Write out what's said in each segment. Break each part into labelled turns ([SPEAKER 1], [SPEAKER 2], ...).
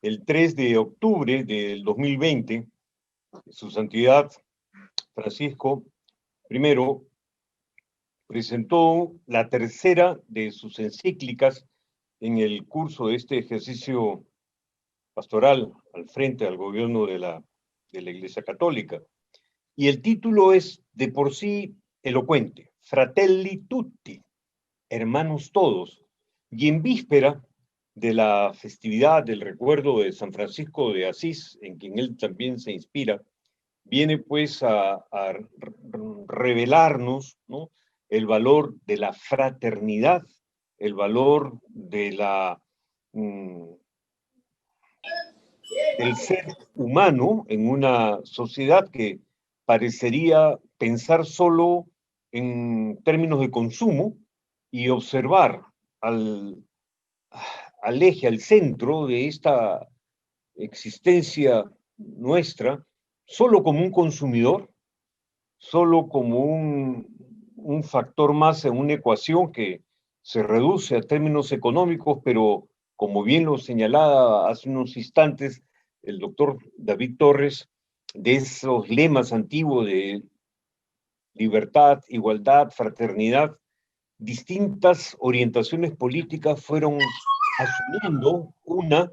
[SPEAKER 1] el 3 de octubre del 2020, Su Santidad Francisco I presentó la tercera de sus encíclicas en el curso de este ejercicio pastoral al frente al gobierno de la Iglesia Católica. Y el título es de por sí elocuente, Fratelli Tutti, hermanos todos. Y en víspera de la festividad del recuerdo de San Francisco de Asís, en quien él también se inspira, viene pues a revelarnos, ¿no?, el valor de la fraternidad, el valor de del ser humano en una sociedad que parecería pensar solo en términos de consumo y observar al eje, al centro de esta existencia nuestra, solo como un consumidor, solo como un factor más en una ecuación que se reduce a términos económicos, pero como bien lo señalaba hace unos instantes el doctor David Torres, de esos lemas antiguos de libertad, igualdad, fraternidad, distintas orientaciones políticas fueron asumiendo una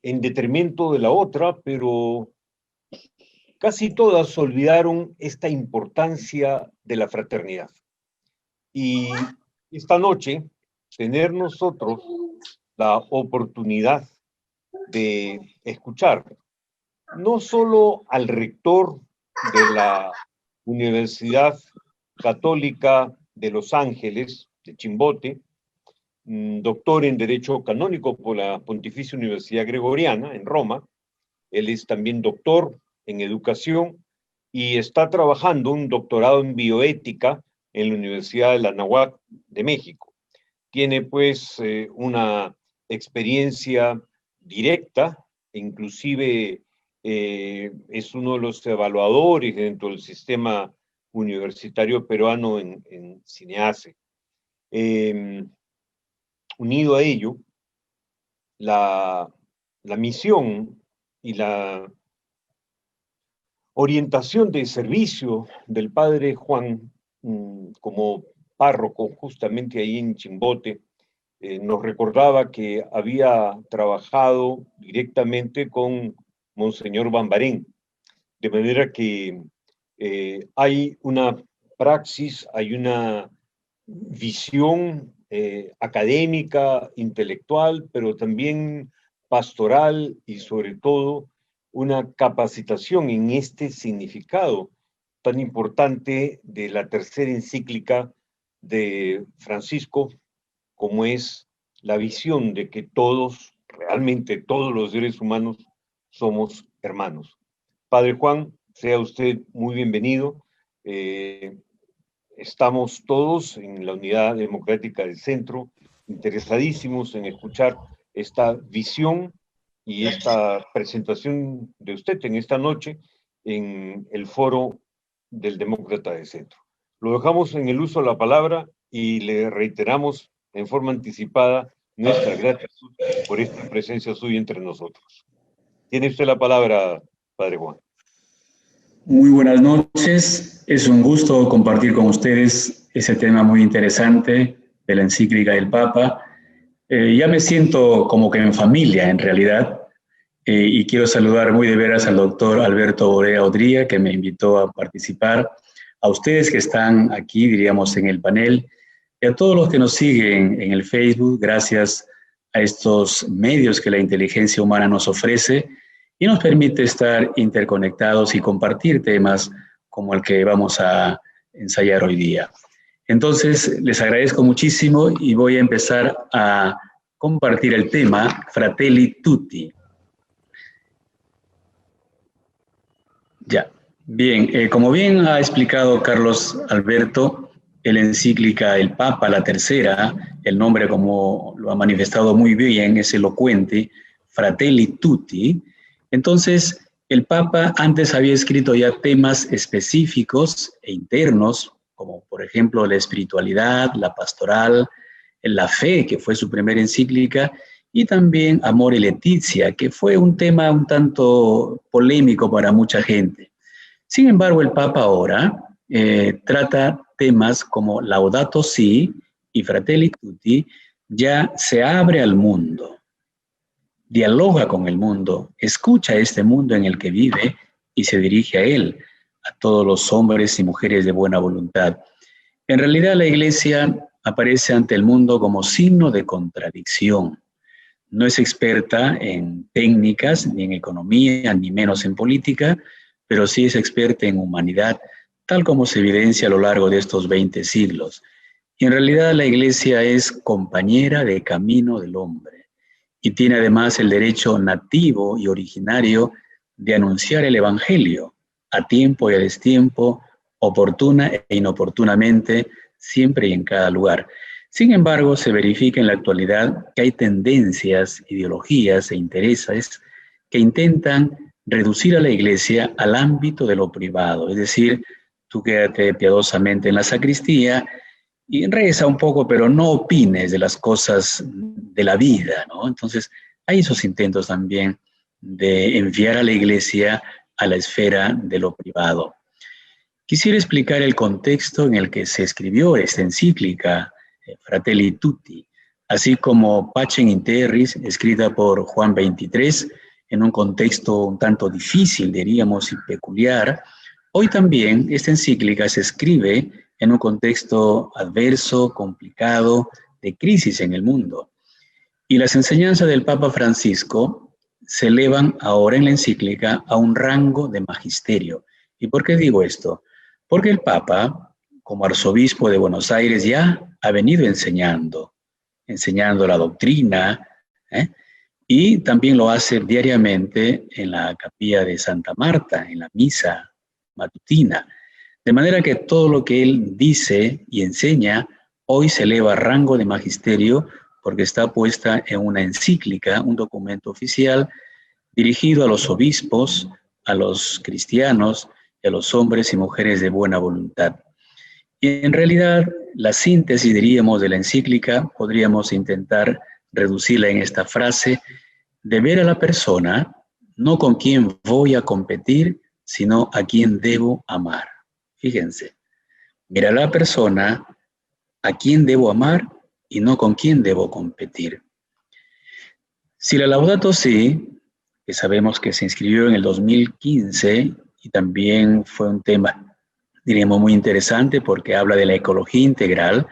[SPEAKER 1] en detrimento de la otra, pero casi todas olvidaron esta importancia de la fraternidad. Y esta noche, tener nosotros la oportunidad de escuchar no solo al rector de la Universidad Católica de Los Ángeles, de Chimbote, doctor en Derecho Canónico por la Pontificia Universidad Gregoriana en Roma. Él es también doctor en Educación y está trabajando un doctorado en Bioética en la Universidad de la Anáhuac de México. Tiene pues una experiencia directa, inclusive es uno de los evaluadores dentro del sistema universitario peruano en CINEACE. Unido a ello, la misión y la orientación de servicio del padre Juan como párroco justamente ahí en Chimbote, nos recordaba que había trabajado directamente con Monseñor Bambarén, de manera que hay una praxis, hay una visión académica, intelectual, pero también pastoral y sobre todo una capacitación en este significado tan importante de la tercera encíclica de Francisco, como es la visión de que todos, realmente todos los seres humanos, somos hermanos. Padre Juan, sea usted muy bienvenido. Estamos todos en la Unidad Democrática del Centro interesadísimos en escuchar esta visión y esta presentación de usted en esta noche en el foro del Demócrata del Centro. Lo dejamos en el uso de la palabra y le reiteramos en forma anticipada nuestra gratitud por esta presencia suya entre nosotros. Tiene usted la palabra, Padre Juan.
[SPEAKER 2] Muy buenas noches, es un gusto compartir con ustedes ese tema muy interesante de la encíclica del Papa. Ya me siento como que en familia en realidad, y quiero saludar muy de veras al doctor Alberto Borea Odría, que me invitó a participar, a ustedes que están aquí, diríamos, en el panel, y a todos los que nos siguen en el Facebook, gracias a estos medios que la inteligencia humana nos ofrece, y nos permite estar interconectados y compartir temas como el que vamos a ensayar hoy día. Entonces, les agradezco muchísimo y voy a empezar a compartir el tema Fratelli Tutti. Ya, bien, como bien ha explicado Carlos Alberto, la encíclica del Papa, la tercera, el nombre como lo ha manifestado muy bien, es elocuente, Fratelli Tutti. Entonces, el Papa antes había escrito ya temas específicos e internos, como por ejemplo la espiritualidad, la pastoral, la fe, que fue su primera encíclica, y también Amor y Leticia, que fue un tema un tanto polémico para mucha gente. Sin embargo, el Papa ahora trata temas como Laudato Si y Fratelli Tutti, ya se abre al mundo, dialoga con el mundo, escucha este mundo en el que vive y se dirige a él, a todos los hombres y mujeres de buena voluntad. En realidad, la Iglesia aparece ante el mundo como signo de contradicción. No es experta en técnicas, ni en economía, ni menos en política, pero sí es experta en humanidad, tal como se evidencia a lo largo de estos 20 siglos. Y en realidad la Iglesia es compañera de camino del hombre y tiene además el derecho nativo y originario de anunciar el Evangelio a tiempo y a destiempo, oportuna e inoportunamente, siempre y en cada lugar. Sin embargo, se verifica en la actualidad que hay tendencias, ideologías e intereses que intentan reducir a la Iglesia al ámbito de lo privado, es decir, tú quédate piadosamente en la sacristía y reza un poco, pero no opines de las cosas de la vida, ¿no? Entonces, hay esos intentos también de enviar a la Iglesia a la esfera de lo privado. Quisiera explicar el contexto en el que se escribió esta encíclica, Fratelli Tutti, así como Pacem in Terris, escrita por Juan XXIII, en un contexto un tanto difícil, diríamos, y peculiar. Hoy también esta encíclica se escribe en un contexto adverso, complicado, de crisis en el mundo. Y las enseñanzas del Papa Francisco se elevan ahora en la encíclica a un rango de magisterio. ¿Y por qué digo esto? Porque el Papa, como arzobispo de Buenos Aires, ya ha venido enseñando la doctrina, y también lo hace diariamente en la capilla de Santa Marta, en la misa matutina. De manera que todo lo que él dice y enseña hoy se eleva a rango de magisterio porque está puesta en una encíclica, un documento oficial dirigido a los obispos, a los cristianos y a los hombres y mujeres de buena voluntad. Y en realidad, la síntesis, diríamos, de la encíclica, podríamos intentar reducirla en esta frase: de ver a la persona, no con quién voy a competir, sino a quién debo amar. Fíjense, mira a la persona, a quién debo amar y no con quién debo competir. Si la Laudato Si, que sabemos que se inscribió en el 2015 y también fue un tema, diríamos, muy interesante porque habla de la ecología integral,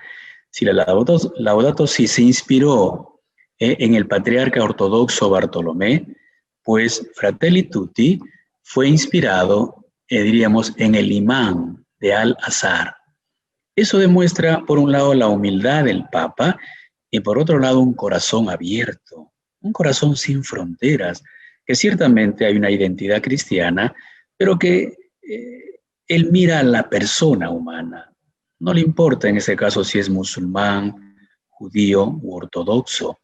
[SPEAKER 2] si la Laudato Si se inspiró en el patriarca ortodoxo Bartolomé, pues Fratelli Tutti fue inspirado, diríamos, en el imán de Al-Azhar. Eso demuestra, por un lado, la humildad del Papa y por otro lado, un corazón abierto, un corazón sin fronteras, que ciertamente hay una identidad cristiana, pero que él mira a la persona humana. No le importa en ese caso si es musulmán, judío u ortodoxo.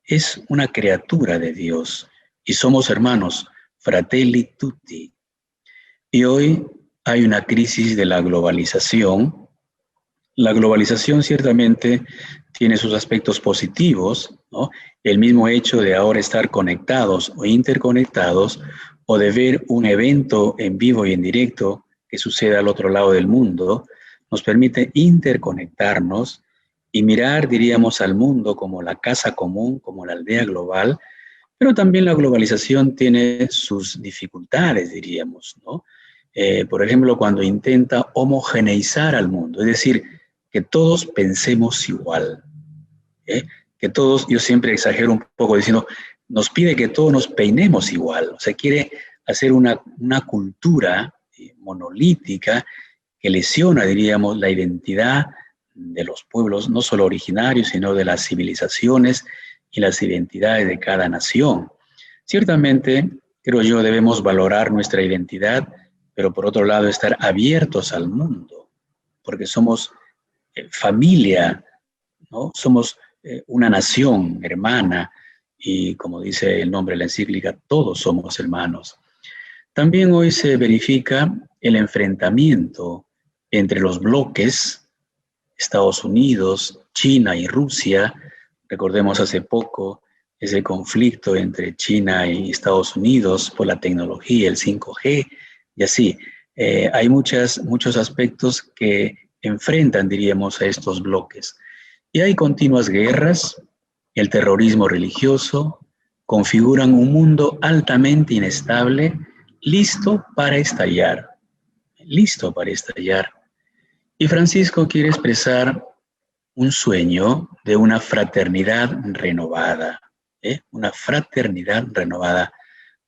[SPEAKER 2] Es una criatura de Dios y somos hermanos, fratelli tutti. Y hoy hay una crisis de la globalización. La globalización ciertamente tiene sus aspectos positivos, ¿no? El mismo hecho de ahora estar conectados o interconectados o de ver un evento en vivo y en directo que sucede al otro lado del mundo, nos permite interconectarnos y mirar, diríamos, al mundo como la casa común, como la aldea global, pero también la globalización tiene sus dificultades, diríamos, ¿no? Por ejemplo, cuando intenta homogeneizar al mundo, es decir, que todos pensemos igual, que todos, yo siempre exagero un poco diciendo, nos pide que todos nos peinemos igual, o sea, quiere hacer una cultura monolítica que lesiona, diríamos, la identidad de los pueblos, no solo originarios, sino de las civilizaciones y las identidades de cada nación. Ciertamente, creo yo, debemos valorar nuestra identidad, pero por otro lado estar abiertos al mundo, porque somos familia, ¿no? Somos una nación hermana y, como dice el nombre de la encíclica, todos somos hermanos. También hoy se verifica el enfrentamiento entre los bloques, Estados Unidos, China y Rusia. Recordemos hace poco ese conflicto entre China y Estados Unidos por la tecnología, el 5G, y así. Hay muchos aspectos que enfrentan, diríamos, a estos bloques. Y hay continuas guerras, el terrorismo religioso, configuran un mundo altamente inestable, listo para estallar, listo para estallar. Y Francisco quiere expresar un sueño de una fraternidad renovada, una fraternidad renovada,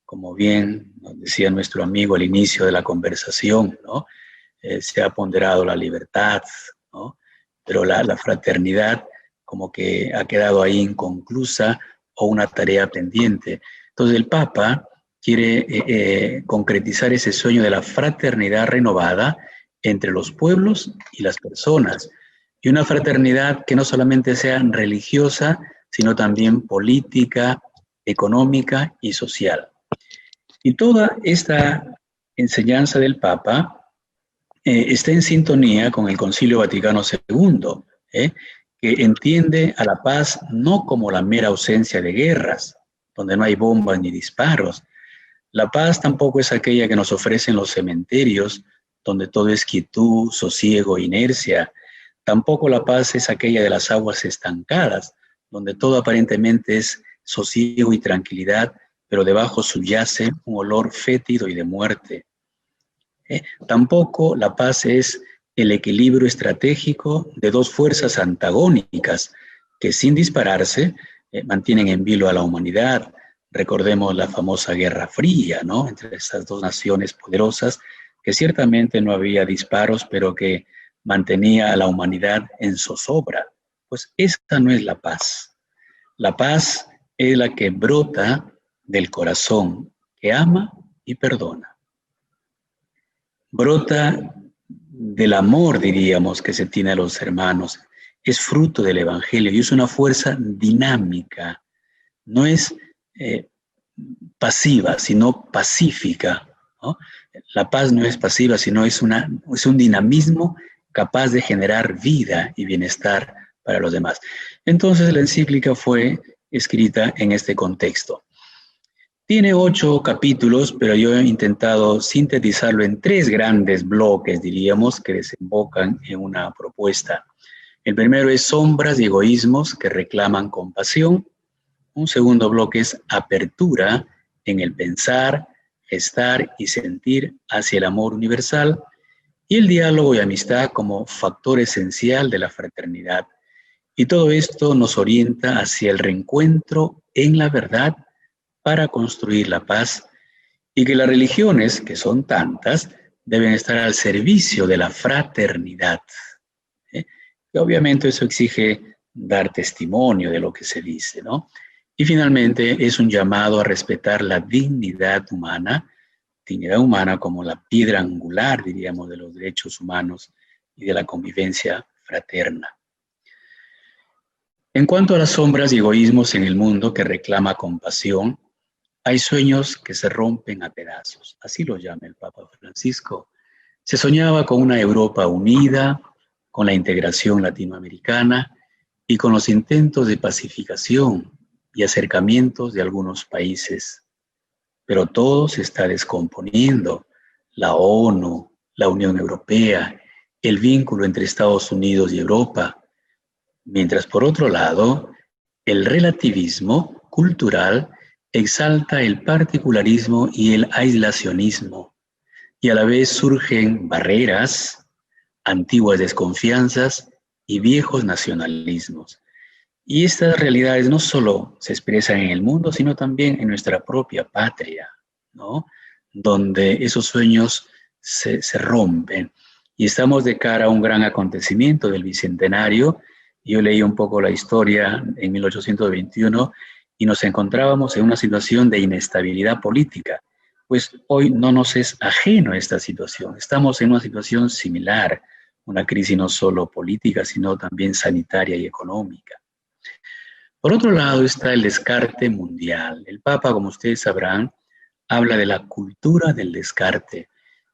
[SPEAKER 2] como bien nos decía nuestro amigo al inicio de la conversación, ¿no? Se ha ponderado la libertad, ¿no? Pero la fraternidad como que ha quedado ahí inconclusa o una tarea pendiente. Entonces el Papa quiere concretizar ese sueño de la fraternidad renovada entre los pueblos y las personas, y una fraternidad que no solamente sea religiosa, sino también política, económica y social. Y toda esta enseñanza del Papa está en sintonía con el Concilio Vaticano II, que entiende a la paz no como la mera ausencia de guerras, donde no hay bombas ni disparos. La paz tampoco es aquella que nos ofrecen los cementerios, donde todo es quietud, sosiego, inercia. Tampoco la paz es aquella de las aguas estancadas, donde todo aparentemente es sosiego y tranquilidad, pero debajo subyace un olor fétido y de muerte. Tampoco la paz es el equilibrio estratégico de dos fuerzas antagónicas que sin dispararse mantienen en vilo a la humanidad. Recordemos la famosa Guerra Fría, ¿no? Entre estas dos naciones poderosas, que ciertamente no había disparos, pero que mantenía a la humanidad en zozobra. Pues esta no es la paz. La paz es la que brota del corazón, que ama y perdona. Brota del amor, diríamos, que se tiene a los hermanos. Es fruto del Evangelio y es una fuerza dinámica. No es pasiva, sino pacífica, ¿no? La paz no es pasiva, sino es un dinamismo capaz de generar vida y bienestar para los demás. Entonces la encíclica fue escrita en este contexto. Tiene 8 capítulos, pero yo he intentado sintetizarlo en 3 grandes bloques, diríamos, que desembocan en una propuesta. El primero es sombras y egoísmos que reclaman compasión. Un segundo bloque es apertura en el pensar, gestar y sentir hacia el amor universal. Y el diálogo y amistad como factor esencial de la fraternidad. Y todo esto nos orienta hacia el reencuentro en la verdad para construir la paz, y que las religiones, que son tantas, deben estar al servicio de la fraternidad. Y obviamente eso exige dar testimonio de lo que se dice, ¿no? Y finalmente es un llamado a respetar la dignidad humana como la piedra angular, diríamos, de los derechos humanos y de la convivencia fraterna. En cuanto a las sombras y egoísmos en el mundo que reclama compasión, hay sueños que se rompen a pedazos, así lo llama el Papa Francisco. Se soñaba con una Europa unida, con la integración latinoamericana y con los intentos de pacificación y acercamientos de algunos países. Pero todo se está descomponiendo. La ONU, la Unión Europea, el vínculo entre Estados Unidos y Europa. Mientras por otro lado, el relativismo cultural exalta el particularismo y el aislacionismo, y a la vez surgen barreras, antiguas desconfianzas y viejos nacionalismos. Y estas realidades no solo se expresan en el mundo, sino también en nuestra propia patria, ¿no? Donde esos sueños se rompen. Y estamos de cara a un gran acontecimiento del Bicentenario. Yo leí un poco la historia en 1821 y nos encontrábamos en una situación de inestabilidad política. Pues hoy no nos es ajeno a esta situación. Estamos en una situación similar, una crisis no solo política, sino también sanitaria y económica. Por otro lado está el descarte mundial. El Papa, como ustedes sabrán, habla de la cultura del descarte.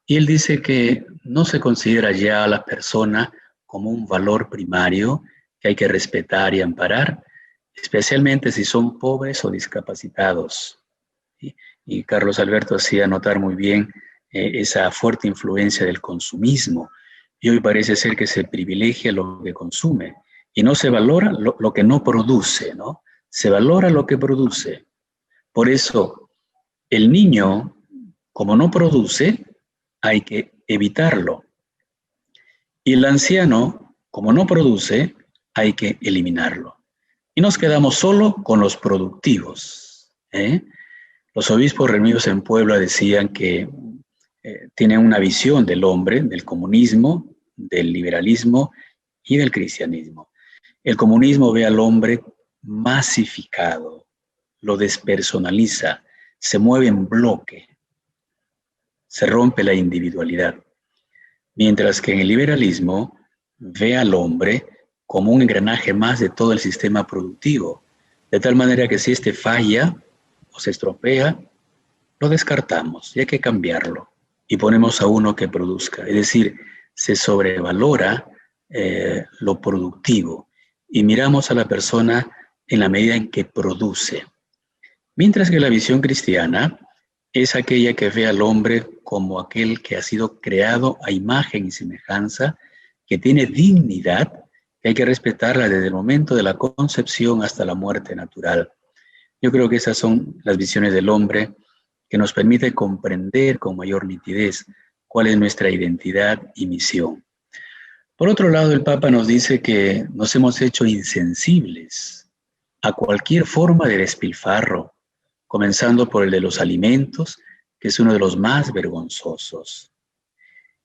[SPEAKER 2] Y él dice que no se considera ya a la persona como un valor primario que hay que respetar y amparar, especialmente si son pobres o discapacitados. Y Carlos Alberto hacía notar muy bien esa fuerte influencia del consumismo. Y hoy parece ser que se privilegia lo que consume y no se valora lo que no produce, ¿no? Se valora lo que produce. Por eso, el niño, como no produce, hay que evitarlo. Y el anciano, como no produce, hay que eliminarlo. Y nos quedamos solo con los productivos. Los obispos reunidos en Puebla decían que tienen una visión del hombre, del comunismo, del liberalismo y del cristianismo. El comunismo ve al hombre masificado, lo despersonaliza, se mueve en bloque, se rompe la individualidad. Mientras que en el liberalismo ve al hombre como un engranaje más de todo el sistema productivo, de tal manera que si éste falla o se estropea, lo descartamos y hay que cambiarlo y ponemos a uno que produzca. Es decir, se sobrevalora lo productivo y miramos a la persona en la medida en que produce. Mientras que la visión cristiana es aquella que ve al hombre como aquel que ha sido creado a imagen y semejanza, que tiene dignidad, que hay que respetarla desde el momento de la concepción hasta la muerte natural. Yo creo que esas son las visiones del hombre que nos permite comprender con mayor nitidez cuál es nuestra identidad y misión. Por otro lado, el Papa nos dice que nos hemos hecho insensibles a cualquier forma de despilfarro, comenzando por el de los alimentos, que es uno de los más vergonzosos.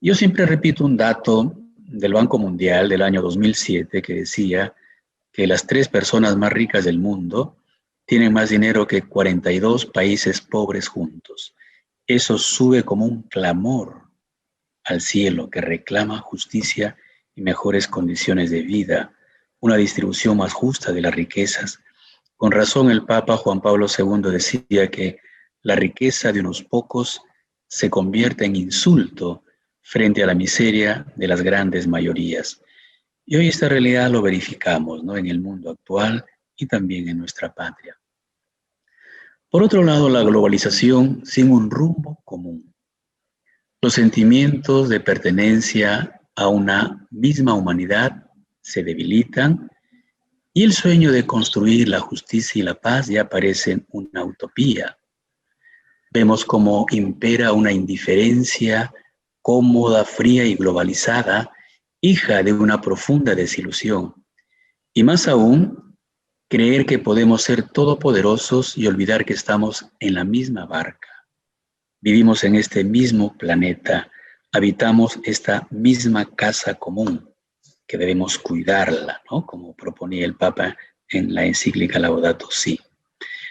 [SPEAKER 2] Yo siempre repito un dato del Banco Mundial del año 2007 que decía que las 3 personas más ricas del mundo tienen más dinero que 42 países pobres juntos. Eso sube como un clamor al cielo que reclama justicia y mejores condiciones de vida, una distribución más justa de las riquezas. Con razón el Papa Juan Pablo II decía que la riqueza de unos pocos se convierte en insulto frente a la miseria de las grandes mayorías. Y hoy esta realidad lo verificamos, ¿no?, en el mundo actual y también en nuestra patria. Por otro lado, la globalización sin un rumbo común. Los sentimientos de pertenencia a una misma humanidad se debilitan y el sueño de construir la justicia y la paz ya parecen una utopía. Vemos cómo impera una indiferencia cómoda, fría y globalizada, hija de una profunda desilusión. Y más aún, creer que podemos ser todopoderosos y olvidar que estamos en la misma barca. Vivimos en este mismo planeta, habitamos esta misma casa común, que debemos cuidarla, ¿no?, como proponía el Papa en la encíclica Laudato Si.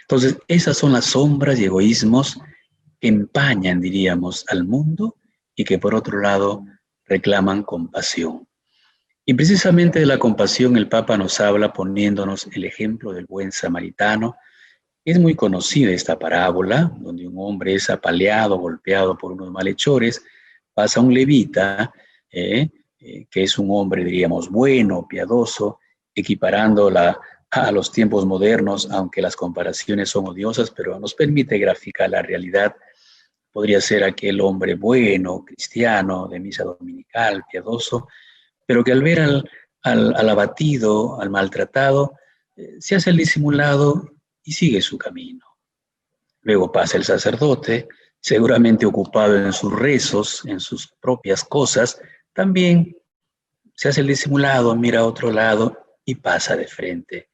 [SPEAKER 2] Entonces, esas son las sombras y egoísmos que empañan, diríamos, al mundo y que por otro lado reclaman compasión. Y precisamente de la compasión el Papa nos habla poniéndonos el ejemplo del buen samaritano. Es muy conocida esta parábola, donde un hombre es apaleado, golpeado por unos malhechores, pasa un levita, que es un hombre, diríamos, bueno, piadoso, equiparándola a los tiempos modernos, aunque las comparaciones son odiosas, pero nos permite graficar la realidad. Podría ser aquel hombre bueno, cristiano, de misa dominical, piadoso, pero que al ver al abatido, al maltratado, se hace el disimulado y sigue su camino. Luego pasa el sacerdote, seguramente ocupado en sus rezos, en sus propias cosas, también se hace el disimulado, mira a otro lado y pasa de frente.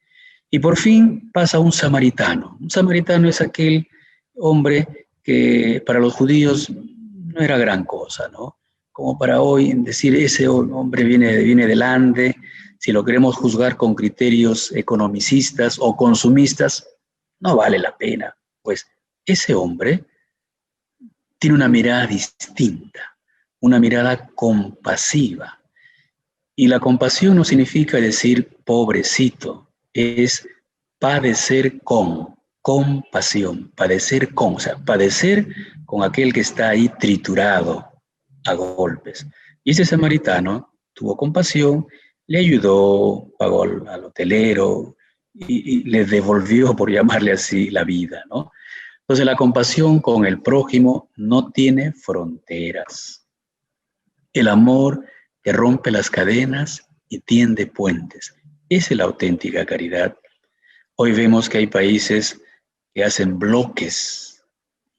[SPEAKER 2] Y por fin pasa un samaritano. Un samaritano es aquel hombre que para los judíos no era gran cosa, ¿no? Como para hoy decir ese hombre viene delante, si lo queremos juzgar con criterios economicistas o consumistas, no vale la pena. Pues ese hombre tiene una mirada distinta, una mirada compasiva. Y la compasión no significa decir pobrecito, es padecer con compasión, padecer con, o sea, padecer con aquel que está ahí triturado a golpes. Y ese samaritano tuvo compasión, le ayudó, pagó al hotelero, y le devolvió, por llamarle así, la vida, ¿no? Entonces la compasión con el prójimo no tiene fronteras. El amor que rompe las cadenas y tiende puentes. Esa es la auténtica caridad. Hoy vemos que hay países que hacen bloques,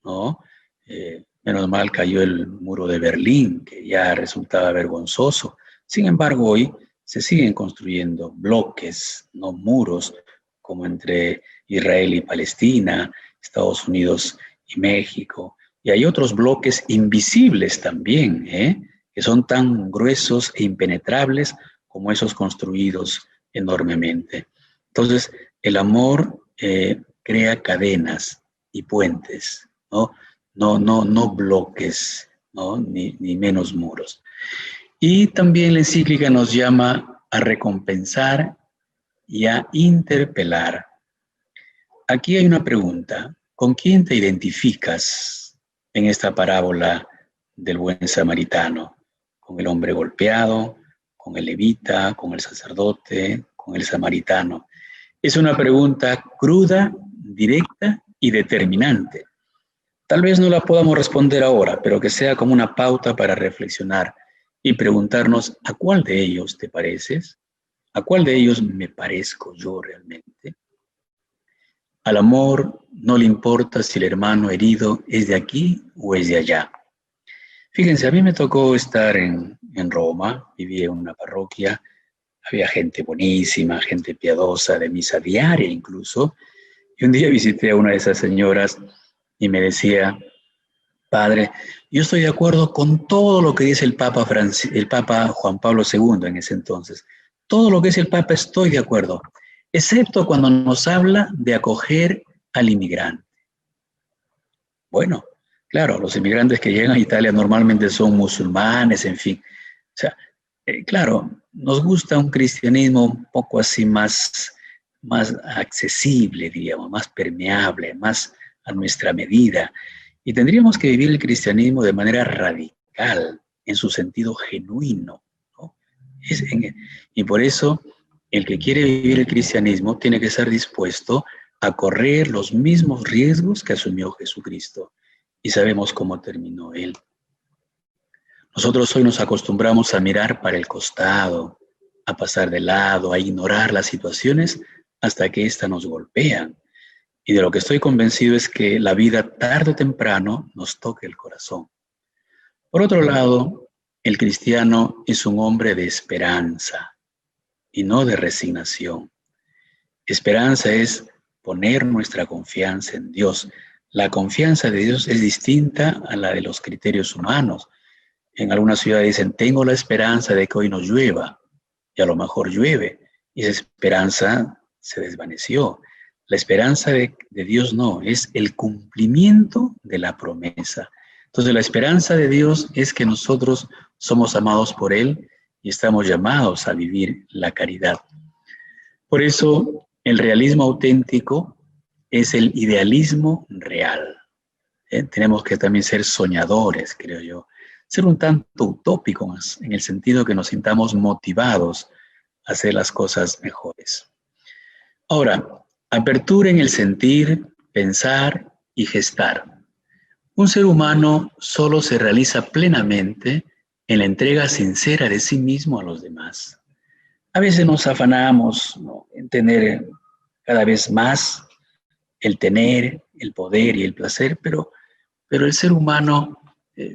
[SPEAKER 2] ¿no? Menos mal cayó el muro de Berlín, que ya resultaba vergonzoso. Sin embargo, hoy se siguen construyendo bloques, no muros, como entre Israel y Palestina, Estados Unidos y México. Y hay otros bloques invisibles también, que son tan gruesos e impenetrables como esos construidos enormemente. Entonces, el amor crea cadenas y puentes, ¿no? No bloques, ¿no? Ni menos muros. Y también la encíclica nos llama a recompensar y a interpelar. Aquí hay una pregunta. ¿Con quién te identificas en esta parábola del buen samaritano? ¿Con el hombre golpeado, con el levita, con el sacerdote, con el samaritano? Es una pregunta cruda, directa y determinante. Tal vez no la podamos responder ahora, pero que sea como una pauta para reflexionar y preguntarnos ¿a cuál de ellos te pareces? ¿A cuál de ellos me parezco yo realmente? Al amor no le importa si el hermano herido es de aquí o es de allá. Fíjense, a mí me tocó estar en Roma, viví en una parroquia, había gente buenísima, gente piadosa, de misa diaria incluso, y un día visité a una de esas señoras y me decía, padre, yo estoy de acuerdo con todo lo que dice el Papa Juan Pablo II en ese entonces. Todo lo que dice el Papa estoy de acuerdo, excepto cuando nos habla de acoger al inmigrante. Bueno, claro, los inmigrantes que llegan a Italia normalmente son musulmanes, en fin. O sea, claro, nos gusta un cristianismo un poco así más accesible, diríamos, más permeable, más a nuestra medida. Y tendríamos que vivir el cristianismo de manera radical, en su sentido genuino, ¿no? Y por eso, el que quiere vivir el cristianismo tiene que estar dispuesto a correr los mismos riesgos que asumió Jesucristo. Y sabemos cómo terminó él. Nosotros hoy nos acostumbramos a mirar para el costado, a pasar de lado, a ignorar las situaciones hasta que éstas nos golpean. Y de lo que estoy convencido es que la vida tarde o temprano nos toca el corazón. Por otro lado, el cristiano es un hombre de esperanza y no de resignación. Esperanza es poner nuestra confianza en Dios. La confianza de Dios es distinta a la de los criterios humanos. En algunas ciudades dicen, tengo la esperanza de que hoy no llueva, y a lo mejor llueve, y esa esperanza se desvaneció. La esperanza de Dios no, es el cumplimiento de la promesa. Entonces la esperanza de Dios es que nosotros somos amados por Él y estamos llamados a vivir la caridad. Por eso el realismo auténtico es el idealismo real. Tenemos que también ser soñadores, creo yo. Ser un tanto utópicos en el sentido que nos sintamos motivados a hacer las cosas mejores. Ahora, apertura en el sentir, pensar y gestar. Un ser humano solo se realiza plenamente en la entrega sincera de sí mismo a los demás. A veces nos afanamos, ¿no?, en tener cada vez más el tener, el poder y el placer, pero el ser humano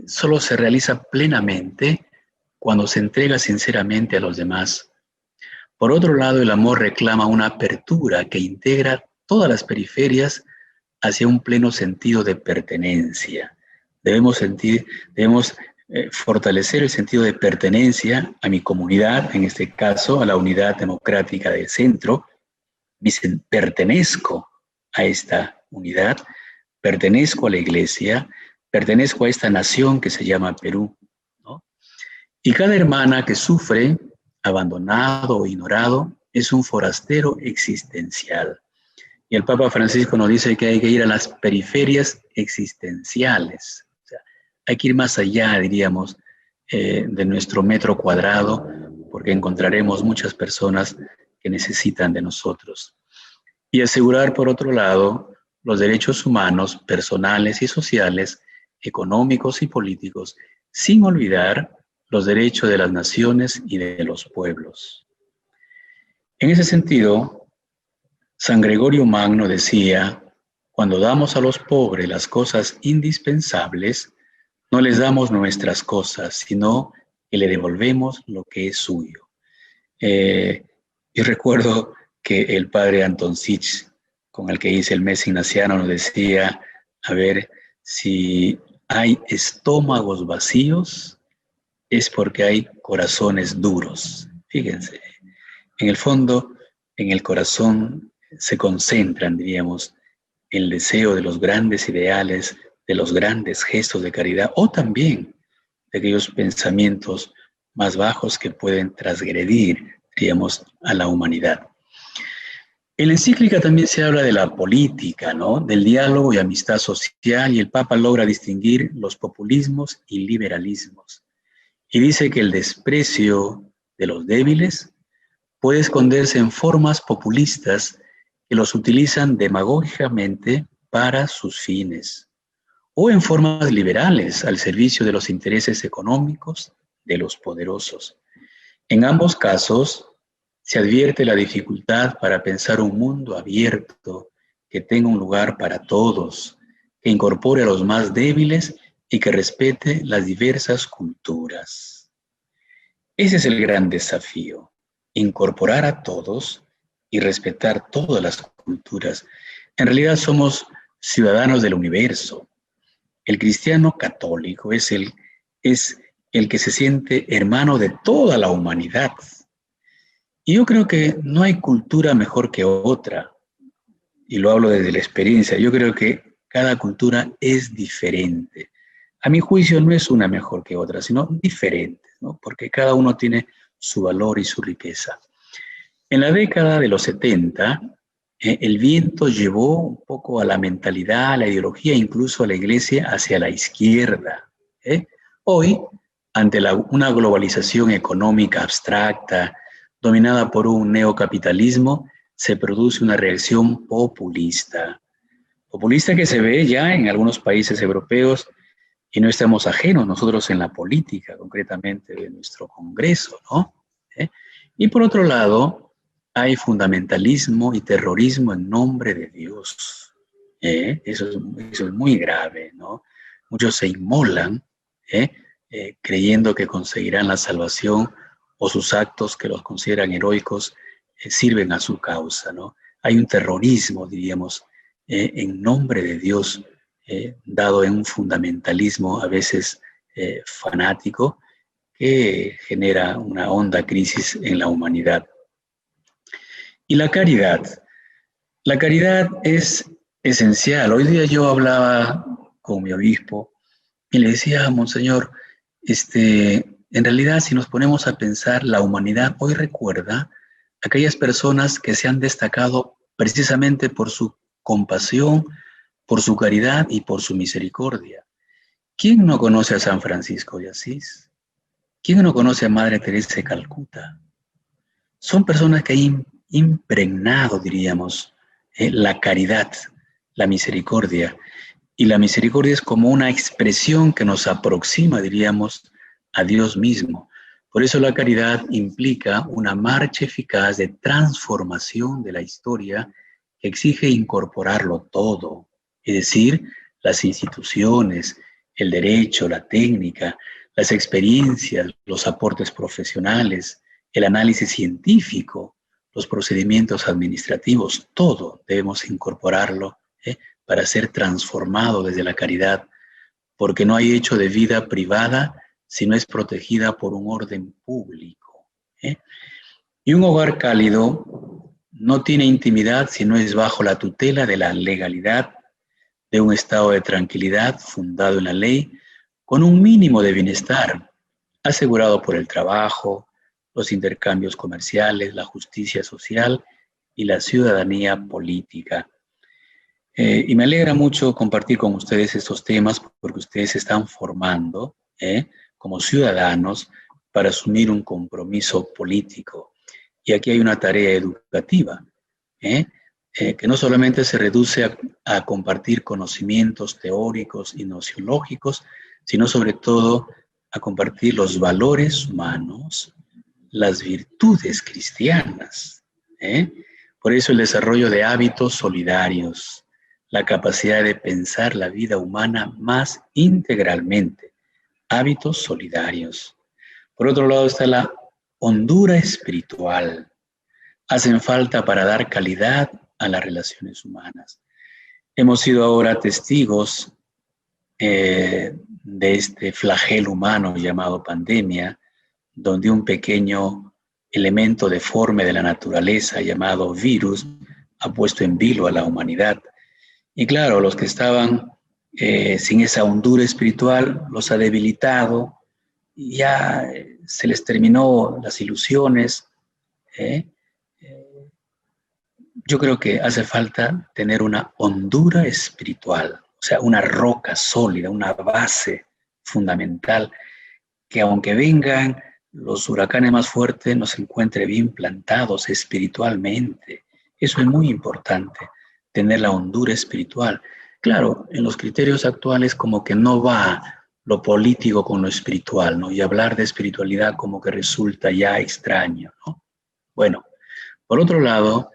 [SPEAKER 2] solo se realiza plenamente cuando se entrega sinceramente a los demás. Por otro lado, el amor reclama una apertura que integra todas las periferias hacia un pleno sentido de pertenencia. Debemos fortalecer el sentido de pertenencia a mi comunidad, en este caso a la unidad democrática del centro. Pertenezco a esta unidad, pertenezco a la iglesia, pertenezco a esta nación que se llama Perú, ¿no? Y cada hermana que sufre, abandonado o ignorado, es un forastero existencial. Y el Papa Francisco nos dice que hay que ir a las periferias existenciales. O sea, hay que ir más allá, diríamos, de nuestro metro cuadrado, porque encontraremos muchas personas que necesitan de nosotros. y asegurar, por otro lado, los derechos humanos, personales y sociales, económicos y políticos, sin olvidar los derechos de las naciones y de los pueblos. En ese sentido, San Gregorio Magno decía: cuando damos a los pobres las cosas indispensables, no les damos nuestras cosas, sino que le devolvemos lo que es suyo. Yo recuerdo que el padre Anton Sitch, con el que hice el mes ignaciano, nos decía: a ver, si hay estómagos vacíos, es porque hay corazones duros. Fíjense, en el fondo, en el corazón se concentran, diríamos, el deseo de los grandes ideales, de los grandes gestos de caridad, o también de aquellos pensamientos más bajos que pueden transgredir, diríamos, a la humanidad. En la encíclica también se habla de la política, ¿no? Del diálogo y amistad social, y el Papa logra distinguir los populismos y liberalismos. Y dice que el desprecio de los débiles puede esconderse en formas populistas que los utilizan demagógicamente para sus fines, o en formas liberales al servicio de los intereses económicos de los poderosos. En ambos casos, se advierte la dificultad para pensar un mundo abierto, que tenga un lugar para todos, que incorpore a los más débiles y que respete las diversas culturas. Ese es el gran desafío: incorporar a todos y respetar todas las culturas. En realidad somos ciudadanos del universo. El cristiano católico es el que se siente hermano de toda la humanidad. Y yo creo que no hay cultura mejor que otra, y lo hablo desde la experiencia. Yo creo que cada cultura es diferente. A mi juicio no es una mejor que otra, sino diferente, ¿no? Porque cada uno tiene su valor y su riqueza. En la década de los 70, el viento llevó un poco a la mentalidad, a la ideología, incluso a la iglesia, hacia la izquierda. Hoy, ante una globalización económica abstracta, dominada por un neocapitalismo, se produce una reacción populista. Populista que se ve ya en algunos países europeos, y no estamos ajenos nosotros en la política, concretamente de nuestro Congreso, ¿no? Y por otro lado, hay fundamentalismo y terrorismo en nombre de Dios. Eso es muy grave, ¿no? Muchos se inmolan creyendo que conseguirán la salvación, o sus actos, que los consideran heroicos, sirven a su causa, ¿no? Hay un terrorismo, diríamos, en nombre de Dios, dado en un fundamentalismo a veces fanático, que genera una honda crisis en la humanidad. Y la caridad es esencial. Hoy día yo hablaba con mi obispo y le decía: Monseñor, en realidad, si nos ponemos a pensar, la humanidad hoy recuerda a aquellas personas que se han destacado precisamente por su compasión, por su caridad y por su misericordia. ¿Quién no conoce a San Francisco de Asís? ¿Quién no conoce a Madre Teresa de Calcuta? Son personas que han impregnado, diríamos, la caridad, la misericordia. Y la misericordia es como una expresión que nos aproxima, diríamos, a Dios mismo. Por eso la caridad implica una marcha eficaz de transformación de la historia, que exige incorporarlo todo, es decir, las instituciones, el derecho, la técnica, las experiencias, los aportes profesionales, el análisis científico, los procedimientos administrativos, todo debemos incorporarlo para ser transformado desde la caridad, porque no hay hecho de vida privada si no es protegida por un orden público. Y un hogar cálido no tiene intimidad si no es bajo la tutela de la legalidad, de un estado de tranquilidad fundado en la ley, con un mínimo de bienestar, asegurado por el trabajo, los intercambios comerciales, la justicia social y la ciudadanía política. Y me alegra mucho compartir con ustedes estos temas, porque ustedes se están formando como ciudadanos para asumir un compromiso político. Y aquí hay una tarea educativa. que no solamente se reduce a compartir conocimientos teóricos y nociológicos, sino sobre todo a compartir los valores humanos, las virtudes cristianas. Por eso el desarrollo de hábitos solidarios, la capacidad de pensar la vida humana más integralmente, hábitos solidarios. Por otro lado está la hondura espiritual. Hacen falta para dar calidad a las relaciones humanas. Hemos sido ahora testigos de este flagelo humano llamado pandemia, donde un pequeño elemento deforme de la naturaleza llamado virus ha puesto en vilo a la humanidad. Y claro, los que estaban sin esa hondura espiritual los ha debilitado, y ya se les terminó las ilusiones. Yo creo que hace falta tener una hondura espiritual, o sea, una roca sólida, una base fundamental, que aunque vengan los huracanes más fuertes, nos encuentre bien plantados espiritualmente. Eso es muy importante, tener la hondura espiritual. Claro, en los criterios actuales como que no va lo político con lo espiritual, ¿no? Y hablar de espiritualidad como que resulta ya extraño, ¿no? Bueno, por otro lado,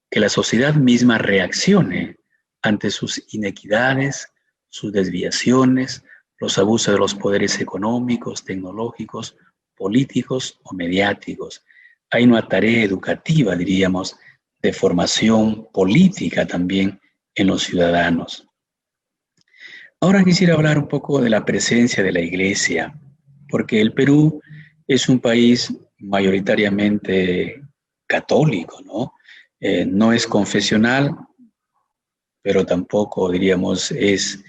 [SPEAKER 2] que la sociedad misma reaccione ante sus inequidades, sus desviaciones, los abusos de los poderes económicos, tecnológicos, políticos o mediáticos. Hay una tarea educativa, diríamos, de formación política también en los ciudadanos. Ahora quisiera hablar un poco de la presencia de la Iglesia, porque el Perú es un país mayoritariamente católico, ¿no? No es confesional, pero tampoco, diríamos, es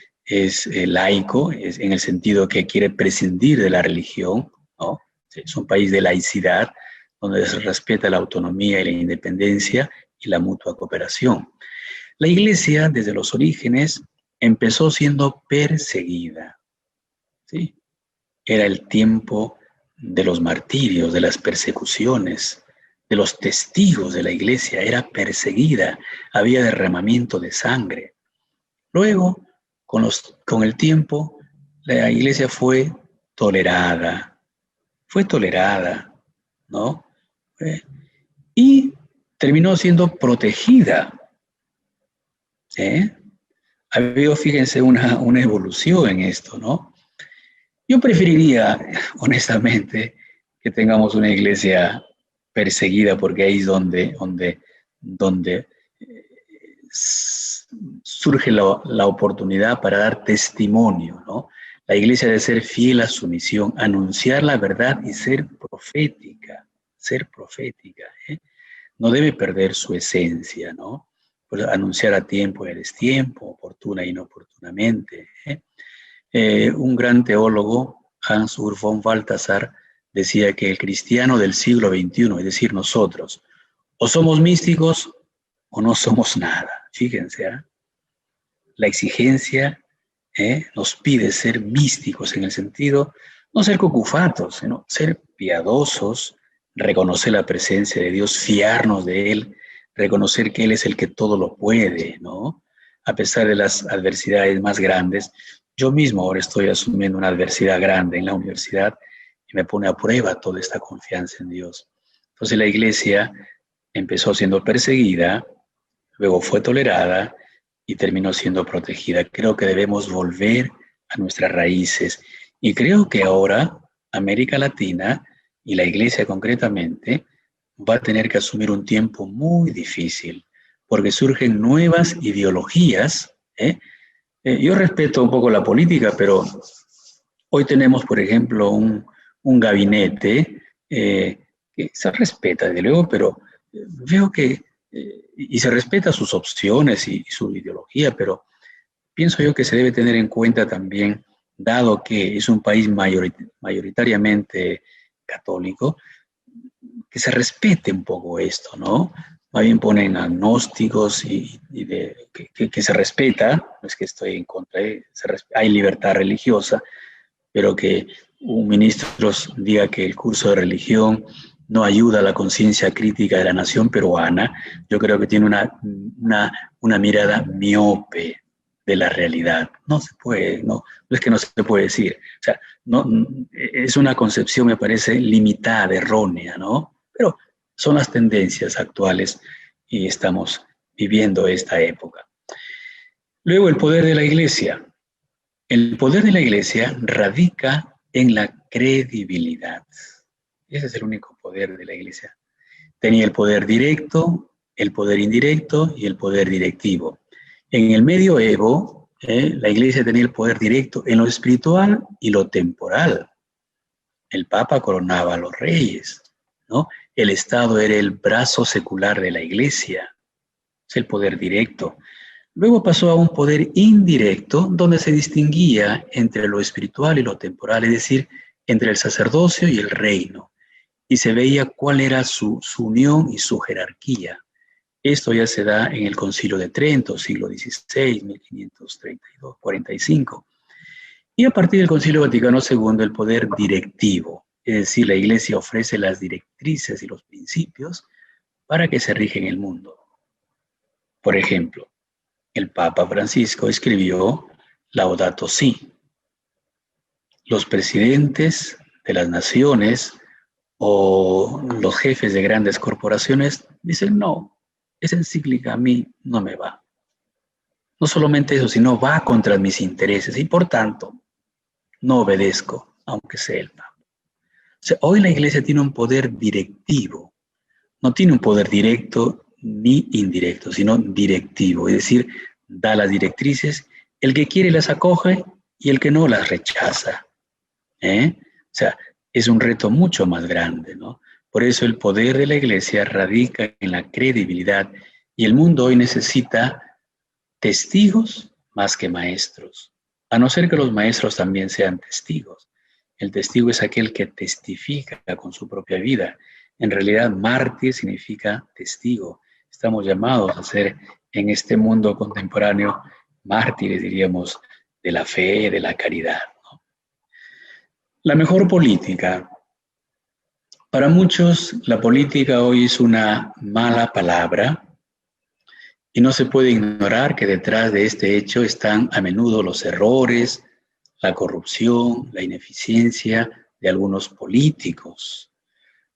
[SPEAKER 2] laico, es en el sentido que quiere prescindir de la religión, ¿no? Es un país de laicidad, donde se respeta la autonomía y la independencia y la mutua cooperación. La Iglesia, desde los orígenes, empezó siendo perseguida, ¿sí? Era el tiempo de los martirios, de las persecuciones, de los testigos de la Iglesia. Era perseguida, había derramamiento de sangre. Luego, con el tiempo, la Iglesia fue tolerada, ¿no? Y terminó siendo protegida. Ha habido, fíjense, una evolución en esto, ¿no? Yo preferiría, honestamente, que tengamos una iglesia perseguida, porque ahí es donde surge la oportunidad para dar testimonio, ¿no? La iglesia debe ser fiel a su misión, anunciar la verdad y ser profética, No debe perder su esencia, ¿no? Pues anunciar a tiempo y a destiempo, oportuna e inoportunamente. Un gran teólogo, Hans Urs von Balthasar, decía que el cristiano del siglo XXI, es decir, nosotros, o somos místicos o no somos nada. Fíjense, la exigencia nos pide ser místicos en el sentido, no ser cucufatos, sino ser piadosos, reconocer la presencia de Dios, fiarnos de Él, reconocer que Él es el que todo lo puede, ¿no? A pesar de las adversidades más grandes. Yo mismo ahora estoy asumiendo una adversidad grande en la universidad y me pone a prueba toda esta confianza en Dios. Entonces la iglesia empezó siendo perseguida, luego fue tolerada y terminó siendo protegida. Creo que debemos volver a nuestras raíces y creo que ahora América Latina y la iglesia concretamente va a tener que asumir un tiempo muy difícil porque surgen nuevas ideologías. Yo respeto un poco la política, pero hoy tenemos, por ejemplo, un gabinete que se respeta, desde luego, pero veo que, y se respeta sus opciones y su ideología, pero pienso yo que se debe tener en cuenta también, dado que es un país mayoritariamente católico, que se respete un poco esto, ¿no? Más bien ponen agnósticos que se respeta, no es que estoy en contra, hay libertad religiosa, pero que un ministro diga que el curso de religión no ayuda a la conciencia crítica de la nación peruana. Yo creo que tiene una mirada miope de la realidad. No se puede, no es que no se puede decir. O sea, no, es una concepción, me parece, limitada, errónea, ¿no? Pero son las tendencias actuales y estamos viviendo esta época. Luego, el poder de la Iglesia. El poder de la Iglesia radica en la credibilidad. Ese es el único poder de la Iglesia. Tenía el poder directo, el poder indirecto y el poder directivo. En el medioevo, la Iglesia tenía el poder directo en lo espiritual y lo temporal. El Papa coronaba a los reyes, ¿no? El Estado era el brazo secular de la Iglesia. Es el poder directo. Luego pasó a un poder indirecto, donde se distinguía entre lo espiritual y lo temporal, es decir, entre el sacerdocio y el reino, y se veía cuál era su unión y su jerarquía. Esto ya se da en el Concilio de Trento, siglo XVI, 1532-45. Y a partir del Concilio Vaticano II, el poder directivo, es decir, la Iglesia ofrece las directrices y los principios para que se rija en el mundo. Por ejemplo, el Papa Francisco escribió Laudato Si. Los presidentes de las naciones o los jefes de grandes corporaciones dicen, no, esa encíclica a mí no me va. No solamente eso, sino va contra mis intereses y por tanto no obedezco, aunque sea el Papa. O sea, hoy la Iglesia tiene un poder directivo, no tiene un poder directo ni indirecto, sino directivo, es decir, da las directrices, el que quiere las acoge y el que no las rechaza. O sea, es un reto mucho más grande, ¿no? Por eso el poder de la Iglesia radica en la credibilidad y el mundo hoy necesita testigos más que maestros, a no ser que los maestros también sean testigos. El testigo es aquel que testifica con su propia vida. En realidad, mártir significa testigo. Estamos llamados a ser en este mundo contemporáneo mártires, diríamos, de la fe, de la caridad, ¿no? La mejor política. Para muchos, la política hoy es una mala palabra y no se puede ignorar que detrás de este hecho están a menudo los errores, la corrupción, la ineficiencia de algunos políticos.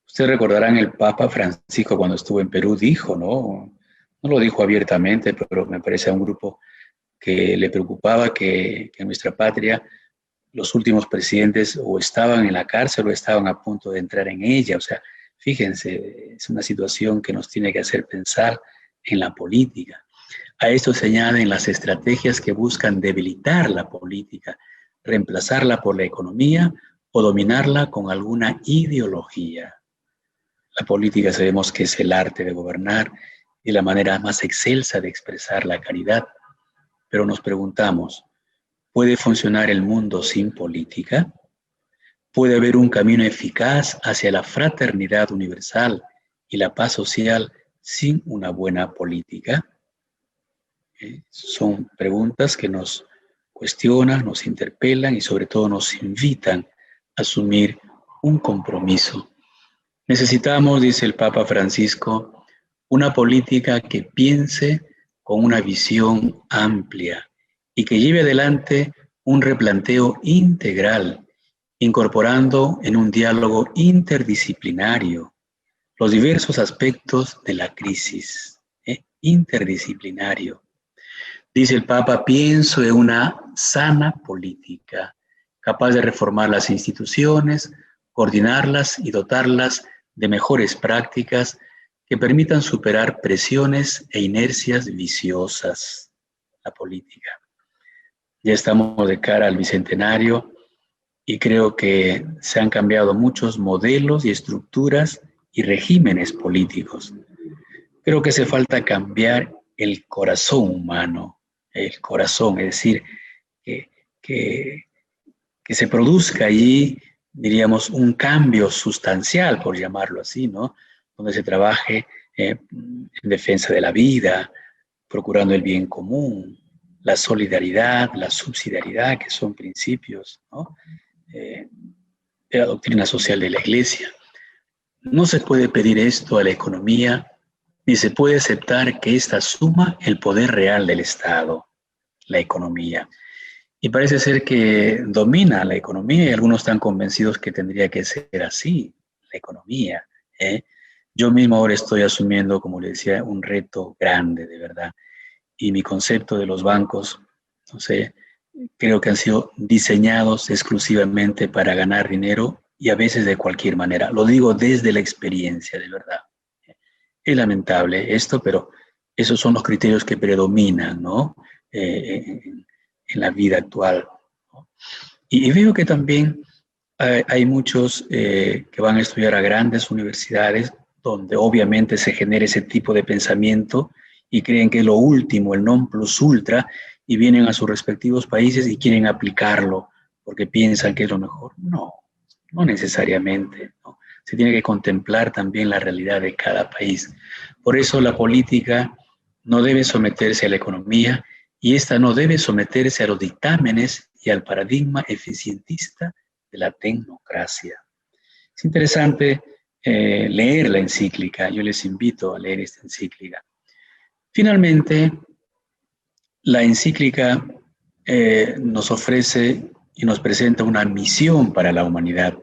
[SPEAKER 2] Ustedes recordarán el Papa Francisco cuando estuvo en Perú dijo, no lo dijo abiertamente, pero me parece a un grupo que le preocupaba que en nuestra patria los últimos presidentes o estaban en la cárcel o estaban a punto de entrar en ella. O sea, fíjense, es una situación que nos tiene que hacer pensar en la política. A esto se añaden las estrategias que buscan debilitar la política, reemplazarla por la economía o dominarla con alguna ideología. La política sabemos que es el arte de gobernar y la manera más excelsa de expresar la caridad, pero nos preguntamos, ¿puede funcionar el mundo sin política? ¿Puede haber un camino eficaz hacia la fraternidad universal y la paz social sin una buena política? Son preguntas que nos cuestionan, nos interpelan y sobre todo nos invitan a asumir un compromiso. Necesitamos, dice el Papa Francisco, una política que piense con una visión amplia y que lleve adelante un replanteo integral, incorporando en un diálogo interdisciplinario los diversos aspectos de la crisis. Interdisciplinario. Dice el Papa, pienso en una sana política, capaz de reformar las instituciones, coordinarlas y dotarlas de mejores prácticas que permitan superar presiones e inercias viciosas. La política. Ya estamos de cara al bicentenario y creo que se han cambiado muchos modelos y estructuras y regímenes políticos. Creo que hace falta cambiar el corazón humano, el corazón, es decir, que se produzca allí, diríamos, un cambio sustancial, por llamarlo así, ¿no? Donde se trabaje en defensa de la vida, procurando el bien común, la solidaridad, la subsidiariedad, que son principios, ¿no? De la doctrina social de la Iglesia. no se puede pedir esto a la economía, ni se puede aceptar que ésta suma el poder real del Estado, la economía. Y parece ser que domina la economía y algunos están convencidos que tendría que ser así, la economía. Yo mismo ahora estoy asumiendo, como le decía, un reto grande, de verdad. Y mi concepto de los bancos, no sé, creo que han sido diseñados exclusivamente para ganar dinero y a veces de cualquier manera. Lo digo desde la experiencia, de verdad. Es lamentable esto, pero esos son los criterios que predominan, ¿no? En la vida actual, ¿no? Y veo que también hay muchos que van a estudiar a grandes universidades donde obviamente se genera ese tipo de pensamiento y creen que es lo último, el non plus ultra, y vienen a sus respectivos países y quieren aplicarlo porque piensan que es lo mejor. No, no necesariamente, ¿no? Se tiene que contemplar también la realidad de cada país. Por eso la política no debe someterse a la economía y esta no debe someterse a los dictámenes y al paradigma eficientista de la tecnocracia. Es interesante leer la encíclica. Yo les invito a leer esta encíclica. Finalmente, la encíclica nos ofrece y nos presenta una misión para la humanidad: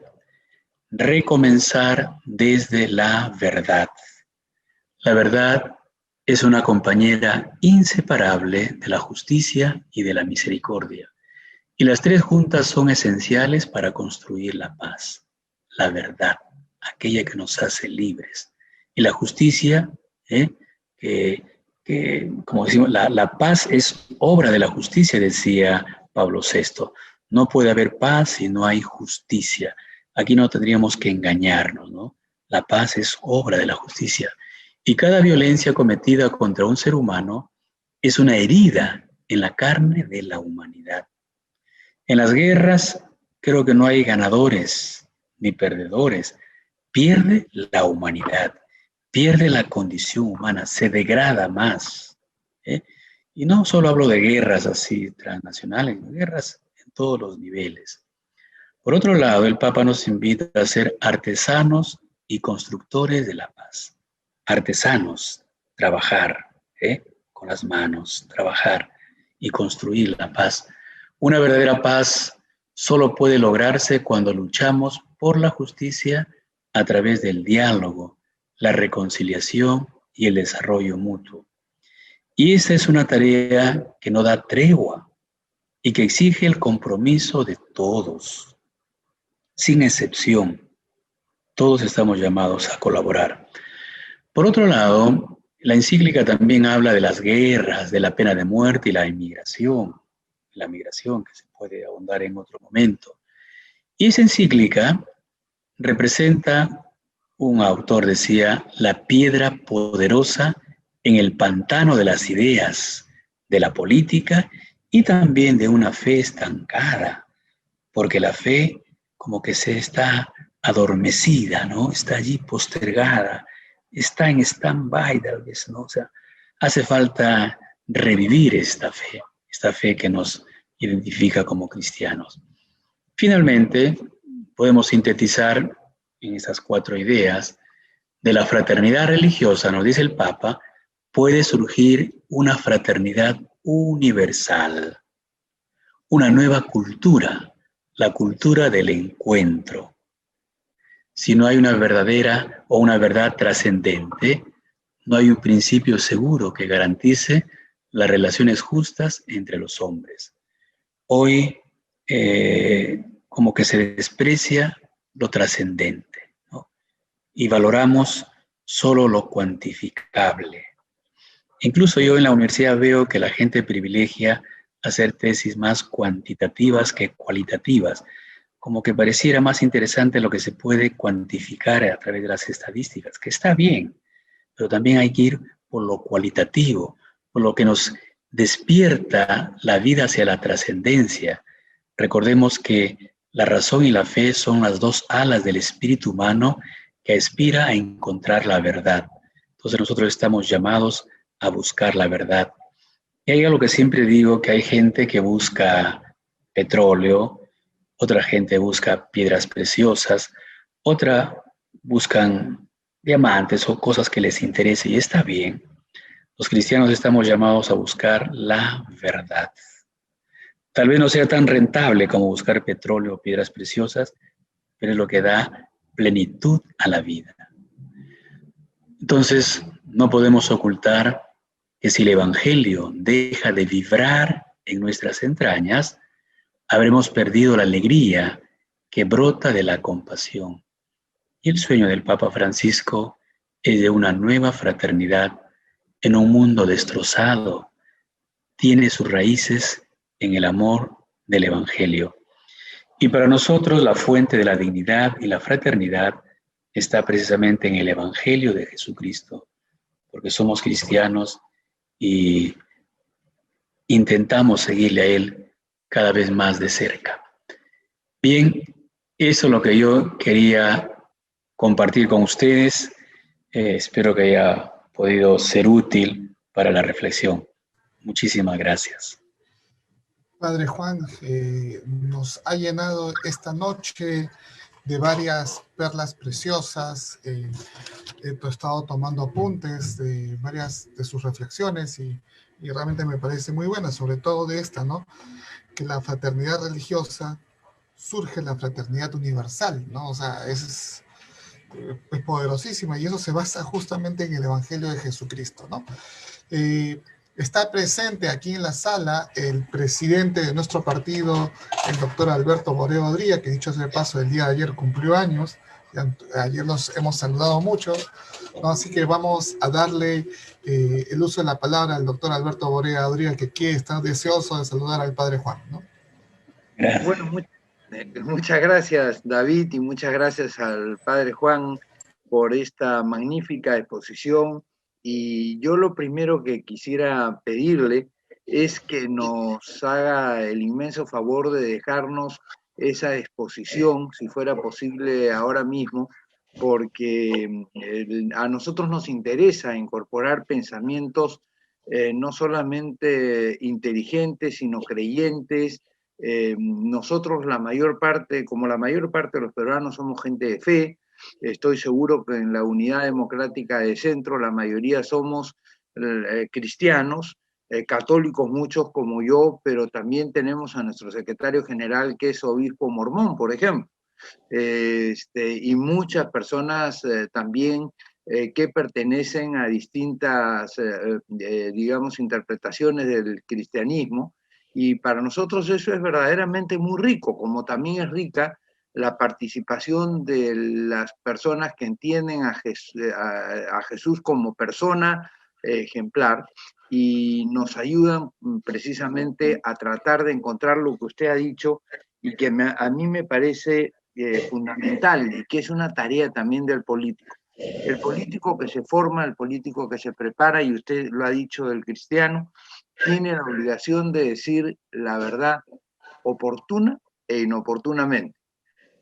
[SPEAKER 2] recomenzar desde la verdad. La verdad es una compañera inseparable de la justicia y de la misericordia. Y las tres juntas son esenciales para construir la paz. La verdad, aquella que nos hace libres. Y la justicia, como decimos, la paz es obra de la justicia, decía Pablo VI. No puede haber paz si no hay justicia. Aquí no tendríamos que engañarnos, ¿no? La paz es obra de la justicia. Y cada violencia cometida contra un ser humano es una herida en la carne de la humanidad. En las guerras creo que no hay ganadores ni perdedores. Pierde la humanidad, pierde la condición humana, se degrada más. Y no solo hablo de guerras así transnacionales, guerras en todos los niveles. Por otro lado, el Papa nos invita a ser artesanos y constructores de la paz. Artesanos, trabajar, con las manos, trabajar y construir la paz. Una verdadera paz solo puede lograrse cuando luchamos por la justicia a través del diálogo, la reconciliación y el desarrollo mutuo. Y esta es una tarea que no da tregua y que exige el compromiso de todos, sin excepción. Todos estamos llamados a colaborar. Por otro lado, la encíclica también habla de las guerras, de la pena de muerte y la migración, que se puede ahondar en otro momento. Y esa encíclica representa, un autor decía, la piedra poderosa en el pantano de las ideas, de la política y también de una fe estancada, porque la fe como que se está adormecida, ¿no? Está allí postergada, está en stand-by tal vez, ¿no? O sea, hace falta revivir esta fe que nos identifica como cristianos. Finalmente, podemos sintetizar en estas 4 ideas: de la fraternidad religiosa, nos dice el Papa, puede surgir una fraternidad universal, una nueva cultura, la cultura del encuentro. Si no hay una verdadera o una verdad trascendente, no hay un principio seguro que garantice las relaciones justas entre los hombres. Hoy, como que se desprecia lo trascendente, ¿no? Y valoramos solo lo cuantificable. Incluso yo en la universidad veo que la gente privilegia hacer tesis más cuantitativas que cualitativas, como que pareciera más interesante lo que se puede cuantificar a través de las estadísticas, que está bien, pero también hay que ir por lo cualitativo, por lo que nos despierta la vida hacia la trascendencia. Recordemos que la razón y la fe son las 2 alas del espíritu humano que aspira a encontrar la verdad. Entonces nosotros estamos llamados a buscar la verdad. Y hay algo que siempre digo, que hay gente que busca petróleo, otra gente busca piedras preciosas, otra buscan diamantes o cosas que les interese, y está bien. Los cristianos estamos llamados a buscar la verdad. Tal vez no sea tan rentable como buscar petróleo o piedras preciosas, pero es lo que da plenitud a la vida. Entonces, no podemos ocultar que si el Evangelio deja de vibrar en nuestras entrañas, habremos perdido la alegría que brota de la compasión. Y el sueño del Papa Francisco es de una nueva fraternidad en un mundo destrozado. Tiene sus raíces en el amor del Evangelio. Y para nosotros la fuente de la dignidad y la fraternidad está precisamente en el Evangelio de Jesucristo, porque somos cristianos y intentamos seguirle a Él cada vez más de cerca. Bien, eso es lo que yo quería compartir con ustedes. Espero que haya podido ser útil para la reflexión. Muchísimas gracias.
[SPEAKER 3] Padre Juan, nos ha llenado esta noche de varias perlas preciosas. He estado tomando apuntes de varias de sus reflexiones y realmente me parece muy buena, sobre todo de esta, ¿no? Que la fraternidad religiosa surge la fraternidad universal, ¿no? O sea, es poderosísima y eso se basa justamente en el Evangelio de Jesucristo, ¿no? Está presente aquí en la sala el presidente de nuestro partido, el doctor Alberto Boreo Odría, que dicho sea de paso, el día de ayer cumplió años. Ayer los hemos saludado mucho, ¿no? Así que vamos a darle el uso de la palabra al doctor Alberto Boreo Odría, que quiere estar deseoso de saludar al padre Juan, ¿no?
[SPEAKER 2] Gracias.
[SPEAKER 4] Bueno, muchas gracias, David, y muchas gracias al padre Juan por esta magnífica exposición. Y yo lo primero que quisiera pedirle es que nos haga el inmenso favor de dejarnos esa exposición, si fuera posible ahora mismo, porque a nosotros nos interesa incorporar pensamientos no solamente inteligentes, sino creyentes. Nosotros como la mayor parte de los peruanos somos gente de fe. Estoy seguro que en la Unidad Democrática de Centro la mayoría somos cristianos, católicos muchos como yo, pero también tenemos a nuestro secretario general que es obispo mormón, por ejemplo, y muchas personas también que pertenecen a distintas, digamos, interpretaciones del cristianismo. Y para nosotros eso es verdaderamente muy rico, como también es rica la participación de las personas que entienden a Jesús como persona ejemplar y nos ayudan precisamente a tratar de encontrar lo que usted ha dicho y que a mí me parece fundamental y que es una tarea también del político. El político que se forma, el político que se prepara, y usted lo ha dicho del cristiano, tiene la obligación de decir la verdad oportuna e inoportunamente.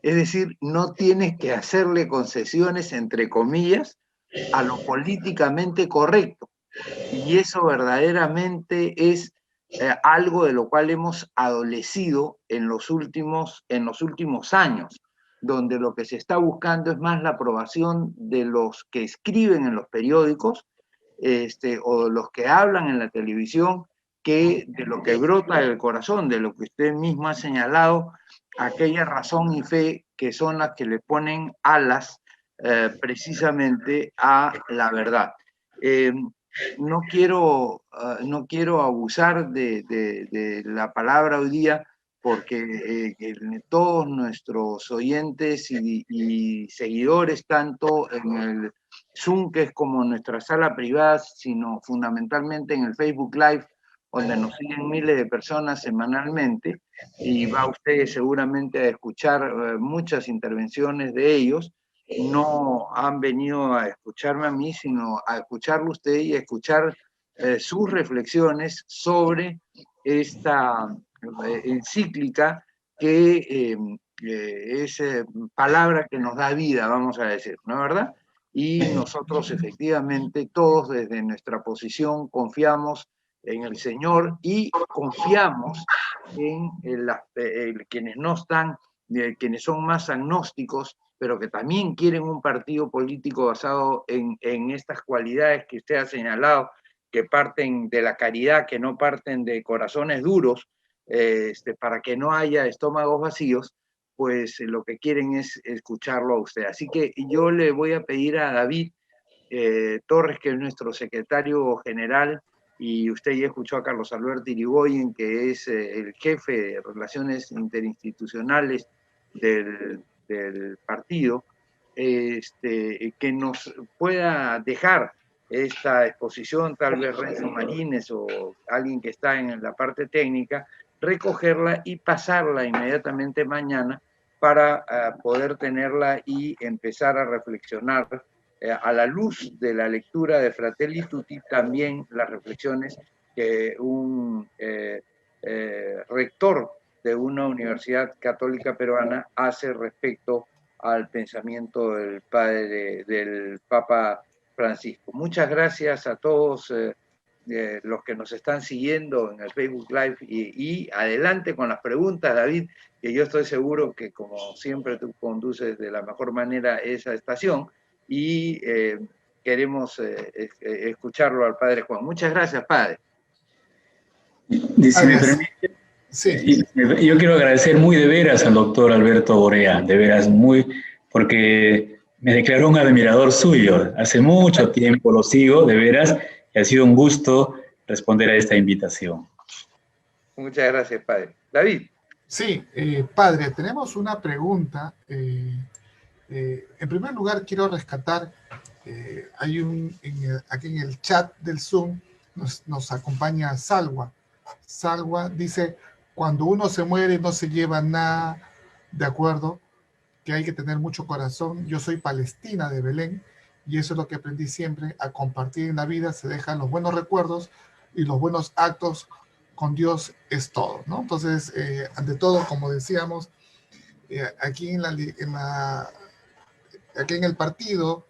[SPEAKER 4] Es decir, no tienes que hacerle concesiones, entre comillas, a lo políticamente correcto. Y eso verdaderamente es algo de lo cual hemos adolecido en los últimos años, donde lo que se está buscando es más la aprobación de los que escriben en los periódicos o los que hablan en la televisión, que de lo que brota del corazón, de lo que usted mismo ha señalado, aquella razón y fe que son las que le ponen alas precisamente a la verdad. No quiero abusar de la palabra hoy día porque todos nuestros oyentes y seguidores, tanto en el Zoom, que es como nuestra sala privada, sino fundamentalmente en el Facebook Live, donde nos siguen miles de personas semanalmente, y va usted seguramente a escuchar muchas intervenciones de ellos. No han venido a escucharme a mí, sino a escucharlo usted y a escuchar sus reflexiones sobre esta encíclica que es palabra que nos da vida, vamos a decir, ¿no es verdad? Y nosotros efectivamente, todos desde nuestra posición confiamos en el Señor y confiamos en quienes no están, quienes son más agnósticos, pero que también quieren un partido político basado en estas cualidades que usted ha señalado, que parten de la caridad, que no parten de corazones duros, para que no haya estómagos vacíos, pues lo que quieren es escucharlo a usted. Así que yo le voy a pedir a David Torres, que es nuestro secretario general, y usted ya escuchó a Carlos Alberto Irigoyen, que es el jefe de Relaciones Interinstitucionales del partido, que nos pueda dejar esta exposición, tal vez Renzo Marínez o alguien que está en la parte técnica, recogerla y pasarla inmediatamente mañana para poder tenerla y empezar a reflexionar a la luz de la lectura de Fratelli Tutti, también las reflexiones que un rector de una universidad católica peruana hace respecto al pensamiento del Papa Francisco. Muchas gracias a todos los que nos están siguiendo en el Facebook Live y adelante con las preguntas, David, que yo estoy seguro que como siempre tú conduces de la mejor manera esa estación y queremos escucharlo al Padre Juan. Muchas gracias, Padre.
[SPEAKER 2] Si me permite, sí. Yo quiero agradecer muy de veras al doctor Alberto Borea, de veras porque me declaró un admirador suyo. Hace mucho tiempo lo sigo, de veras, y ha sido un gusto responder a esta invitación.
[SPEAKER 4] Muchas gracias, Padre. David.
[SPEAKER 3] Sí, Padre, tenemos una pregunta. En primer lugar, quiero rescatar, aquí en el chat del Zoom nos acompaña Salwa. Salwa dice, cuando uno se muere no se lleva nada, de acuerdo, que hay que tener mucho corazón. Yo soy palestina de Belén y eso es lo que aprendí siempre, a compartir en la vida, se dejan los buenos recuerdos y los buenos actos con Dios es todo, ¿no? Entonces, ante todo, como decíamos, aquí en el partido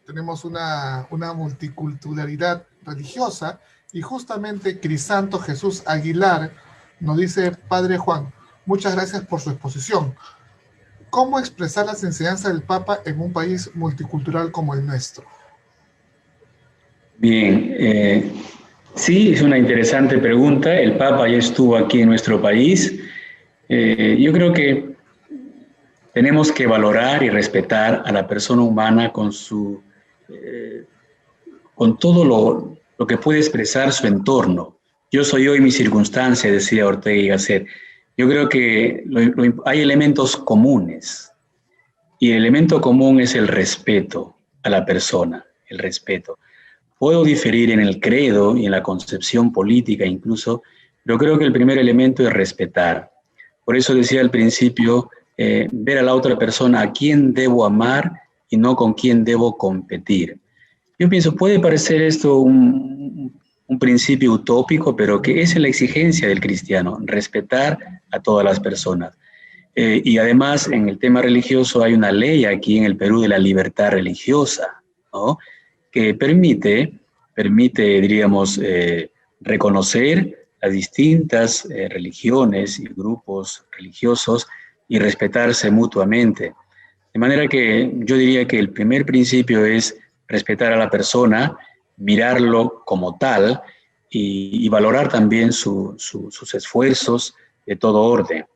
[SPEAKER 3] tenemos una multiculturalidad religiosa y justamente Crisanto Jesús Aguilar nos dice, Padre Juan, muchas gracias por su exposición. ¿Cómo expresar las enseñanzas del Papa en un país multicultural como el nuestro?
[SPEAKER 2] Bien, sí, es una interesante pregunta. El Papa ya estuvo aquí en nuestro país. Yo creo que tenemos que valorar y respetar a la persona humana con todo lo que puede expresar su entorno. Yo soy yo y mi circunstancia, decía Ortega y Gasset. Yo creo que hay elementos comunes, y el elemento común es el respeto a la persona, el respeto. Puedo diferir en el credo y en la concepción política incluso, pero creo que el primer elemento es respetar. Por eso decía al principio, ver a la otra persona a quién debo amar y no con quién debo competir. Yo pienso, puede parecer esto un principio utópico, pero que esa es la exigencia del cristiano, respetar a todas las personas. Y además, en el tema religioso hay una ley aquí en el Perú de la libertad religiosa, ¿no? Que permite, diríamos, reconocer las distintas religiones y grupos religiosos y respetarse mutuamente. De manera que yo diría que el primer principio es respetar a la persona, mirarlo como tal y valorar también sus esfuerzos de todo orden.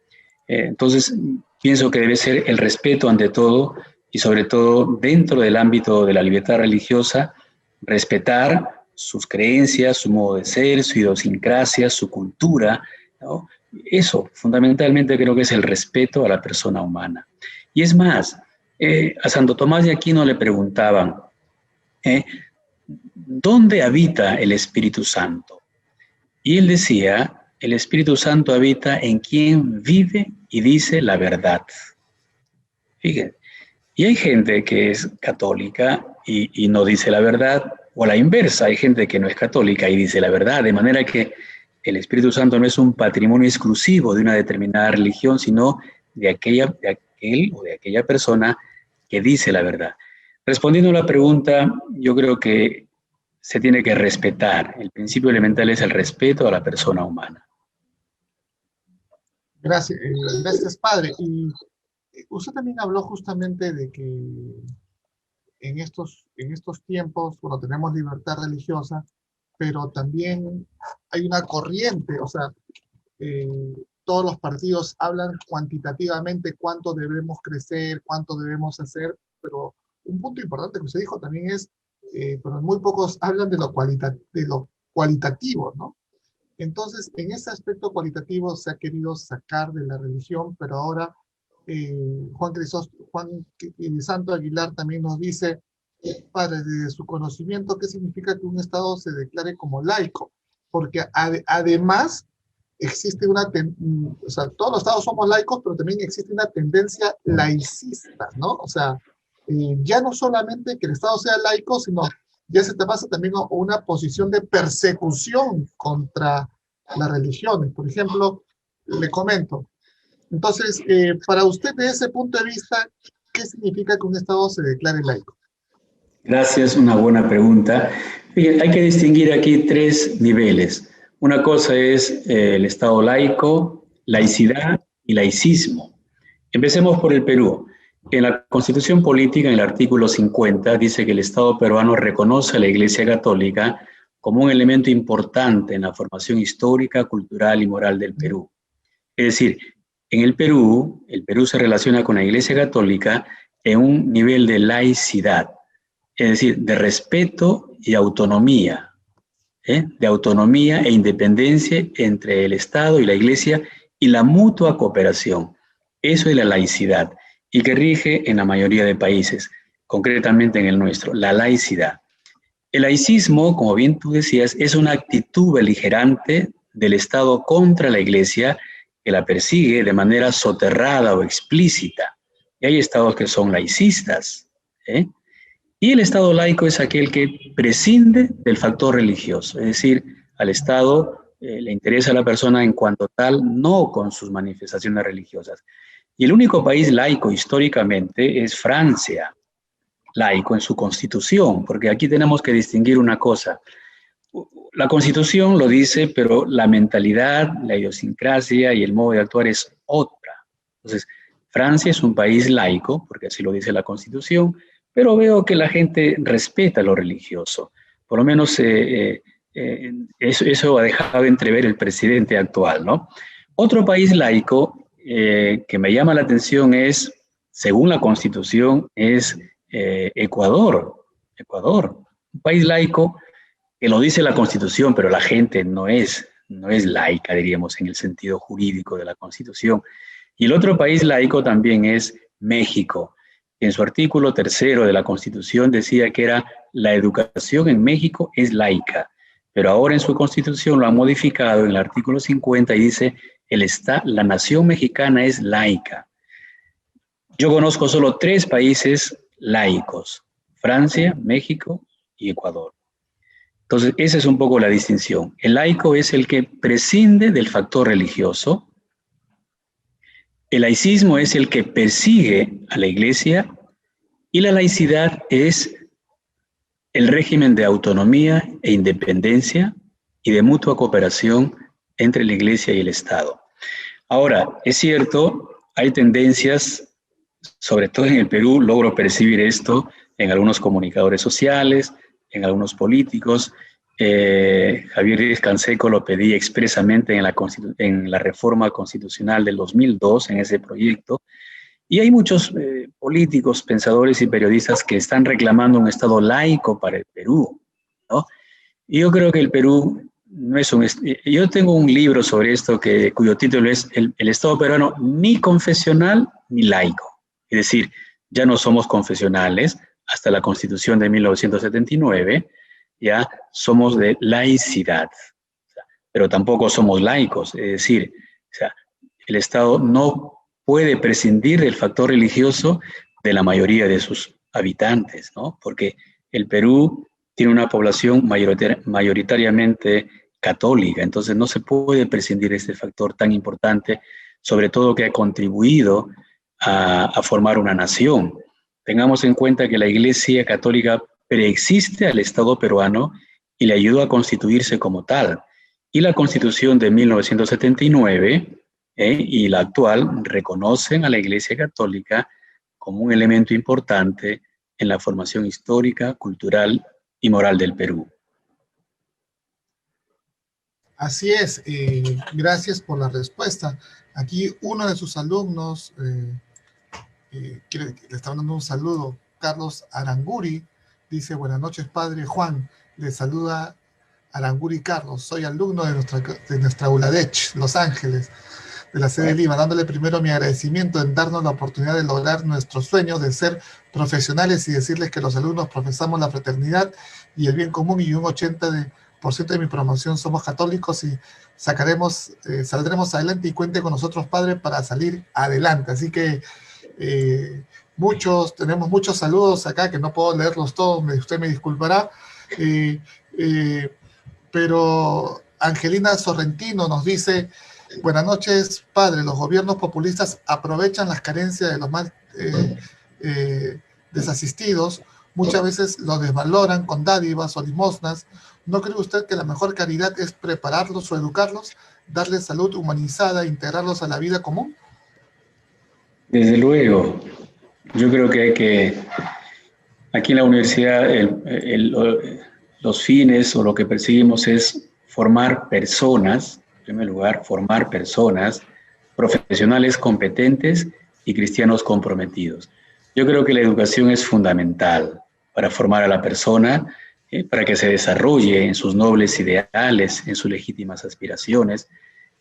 [SPEAKER 2] Entonces, pienso que debe ser el respeto ante todo y sobre todo dentro del ámbito de la libertad religiosa, respetar sus creencias, su modo de ser, su idiosincrasia, su cultura, ¿no? Eso, fundamentalmente, creo que es el respeto a la persona humana. Y es más, a Santo Tomás de Aquino le preguntaban, ¿dónde habita el Espíritu Santo? Y él decía, el Espíritu Santo habita en quien vive y dice la verdad. Fíjense, y hay gente que es católica y no dice la verdad, o a la inversa, hay gente que no es católica y dice la verdad, de manera que el Espíritu Santo no es un patrimonio exclusivo de una determinada religión, sino de aquel o de aquella persona que dice la verdad. Respondiendo a la pregunta, yo creo que se tiene que respetar. El principio elemental es el respeto a la persona humana.
[SPEAKER 3] Gracias, Padre. Y Usted también habló justamente de que en estos tiempos, bueno, tenemos libertad religiosa, pero también hay una corriente, o sea, eh, todos los partidos hablan cuantitativamente cuánto debemos crecer, cuánto debemos hacer, pero un punto importante que usted dijo también es, pero muy pocos hablan de de lo cualitativo, ¿no? Entonces, en ese aspecto cualitativo se ha querido sacar de la religión, pero ahora Juan Santo Aguilar también nos dice, para desde su conocimiento, qué significa que un Estado se declare como laico, porque además existe o sea, todos los Estados somos laicos, pero también existe una tendencia laicista, ¿no? O sea, ya no solamente que el Estado sea laico, sino ya se te pasa también a una posición de persecución contra las religiones. Por ejemplo, le comento. Entonces, para usted, desde ese punto de vista, ¿qué significa que un Estado se declare laico?
[SPEAKER 2] Gracias, una buena pregunta. Hay que distinguir aquí tres niveles. Una cosa es el Estado laico, laicidad y laicismo. Empecemos por el Perú. En la Constitución Política, en el artículo 50, dice que el Estado peruano reconoce a la Iglesia Católica como un elemento importante en la formación histórica, cultural y moral del Perú. Es decir, en el Perú se relaciona con la Iglesia Católica en un nivel de laicidad, es decir, de respeto y autonomía, de autonomía e independencia entre el Estado y la Iglesia y la mutua cooperación. Eso es la laicidad y que rige en la mayoría de países, concretamente en el nuestro, la laicidad. El laicismo, como bien tú decías, es una actitud beligerante del Estado contra la Iglesia que la persigue de manera soterrada o explícita. Y hay estados que son laicistas, Y el Estado laico es aquel que prescinde del factor religioso, es decir, al Estado le interesa a la persona en cuanto tal, no con sus manifestaciones religiosas. Y el único país laico históricamente es Francia, laico en su constitución, porque aquí tenemos que distinguir una cosa. La constitución lo dice, pero la mentalidad, la idiosincrasia y el modo de actuar es otra. Entonces, Francia es un país laico, porque así lo dice la constitución, pero veo que la gente respeta lo religioso. Por lo menos eso ha dejado entrever el presidente actual, ¿no? Otro país laico que me llama la atención es, según la Constitución, es Ecuador. Ecuador, un país laico que lo dice la Constitución, pero la gente no es laica, diríamos, en el sentido jurídico de la Constitución. Y el otro país laico también es México. En su artículo 3 de la Constitución decía que la educación en México es laica, pero ahora en su Constitución lo ha modificado en el artículo 50 y dice la nación mexicana es laica. Yo conozco solo 3 países laicos: Francia, México y Ecuador. Entonces, esa es un poco la distinción. El laico es el que prescinde del factor religioso. El laicismo es el que persigue a la Iglesia y la laicidad es el régimen de autonomía e independencia y de mutua cooperación entre la Iglesia y el Estado. Ahora, es cierto, hay tendencias, sobre todo en el Perú, logro percibir esto en algunos comunicadores sociales, en algunos políticos. Javier Díaz-Canseco lo pedí expresamente en la reforma constitucional del 2002, en ese proyecto, y hay muchos políticos, pensadores y periodistas que están reclamando un Estado laico para el Perú, ¿no? Y yo creo que el Perú no es un... Yo tengo un libro sobre esto cuyo título es el Estado peruano ni confesional ni laico. Es decir, ya no somos confesionales hasta la Constitución de 1979, ya somos de laicidad, pero tampoco somos laicos. Es decir, el Estado no puede prescindir del factor religioso de la mayoría de sus habitantes, ¿no? Porque el Perú tiene una población mayoritariamente católica, entonces no se puede prescindir de este factor tan importante, sobre todo que ha contribuido a formar una nación. Tengamos en cuenta que la Iglesia Católica preexiste al Estado peruano y le ayudó a constituirse como tal. Y la Constitución de 1979 y la actual reconocen a la Iglesia Católica como un elemento importante en la formación histórica, cultural y moral del Perú.
[SPEAKER 3] Así es, gracias por la respuesta. Aquí uno de sus alumnos le está dando un saludo, Carlos Aranguri, dice: buenas noches, padre Juan, le saluda Aranguri Carlos, soy alumno de nuestra ULADECH, Los Ángeles, de la sede de Lima, dándole primero mi agradecimiento en darnos la oportunidad de lograr nuestro sueño de ser profesionales y decirles que los alumnos profesamos la fraternidad y el bien común, y un 80% de mi promoción somos católicos, y saldremos adelante, y cuente con nosotros, padre, para salir adelante. Así que tenemos muchos saludos acá que no puedo leerlos todos, usted me disculpará, pero Angelina Sorrentino nos dice: buenas noches, padre, los gobiernos populistas aprovechan las carencias de los más desasistidos, muchas veces los desvaloran con dádivas o limosnas. ¿No cree usted que la mejor caridad es prepararlos o educarlos, darles salud humanizada, integrarlos a la vida común?
[SPEAKER 2] Desde luego, yo creo que hay que, aquí en la universidad, los fines o lo que perseguimos es formar personas, en primer lugar, formar personas profesionales competentes y cristianos comprometidos. Yo creo que la educación es fundamental para formar a la persona, para que se desarrolle en sus nobles ideales, en sus legítimas aspiraciones.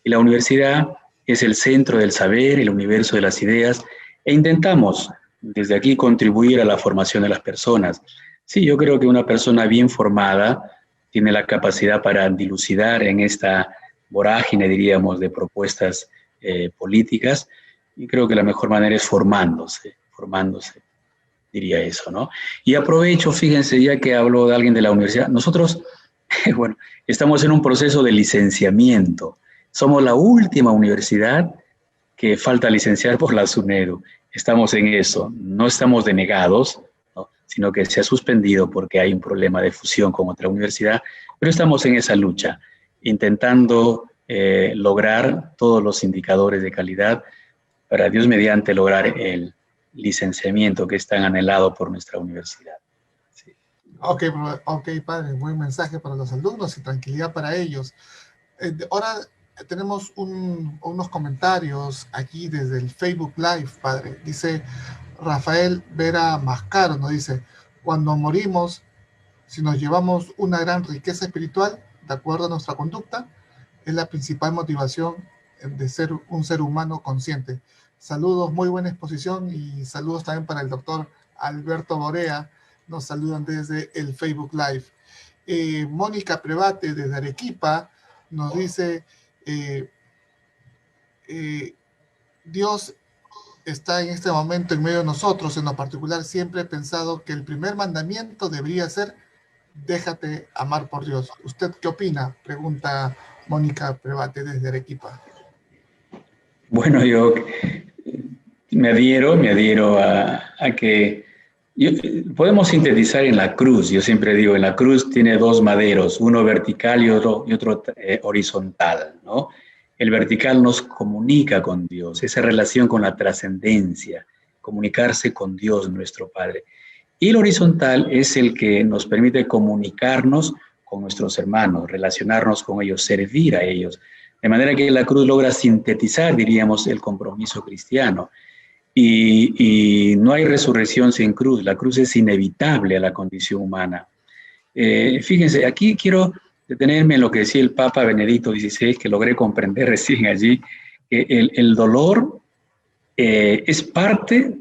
[SPEAKER 2] Y la universidad es el centro del saber, el universo de las ideas, e intentamos desde aquí contribuir a la formación de las personas. Sí, yo creo que una persona bien formada tiene la capacidad para dilucidar en esta vorágine, diríamos, de propuestas políticas, y creo que la mejor manera es formándose, diría eso, ¿no? Y aprovecho, fíjense, ya que hablo de alguien de la universidad, nosotros, bueno, estamos en un proceso de licenciamiento. Somos la última universidad que falta licenciar por la SUNEDU. Estamos en eso, no estamos denegados, ¿no?, sino que se ha suspendido porque hay un problema de fusión con otra universidad, pero estamos en esa lucha, intentando lograr todos los indicadores de calidad para, Dios mediante, lograr el licenciamiento que es tan anhelado por nuestra universidad. Sí.
[SPEAKER 3] Ok, padre, buen mensaje para los alumnos y tranquilidad para ellos. Ahora tenemos unos comentarios aquí desde el Facebook Live, padre. Dice Rafael Vera Mascaro, nos dice: cuando morimos, si nos llevamos una gran riqueza espiritual, de acuerdo a nuestra conducta, es la principal motivación de ser un ser humano consciente. Saludos, muy buena exposición, y saludos también para el doctor Alberto Borea. Nos saludan desde el Facebook Live. Mónica Prevate desde Arequipa nos dice: Dios está en este momento en medio de nosotros. En lo particular, siempre he pensado que el primer mandamiento debería ser: déjate amar por Dios. ¿Usted qué opina?, pregunta Mónica Prevate desde Arequipa.
[SPEAKER 2] Bueno, yo me adhiero a que podemos sintetizar en la cruz. Yo siempre digo, en la cruz tiene dos maderos, uno vertical y otro horizontal, ¿no? El vertical nos comunica con Dios, esa relación con la trascendencia, comunicarse con Dios, nuestro Padre. Y el horizontal es el que nos permite comunicarnos con nuestros hermanos, relacionarnos con ellos, servir a ellos. De manera que la cruz logra sintetizar, diríamos, el compromiso cristiano. Y no hay resurrección sin cruz. La cruz es inevitable a la condición humana. Fíjense, aquí quiero detenerme en lo que decía el Papa Benedicto XVI, que logré comprender recién allí, que el dolor es parte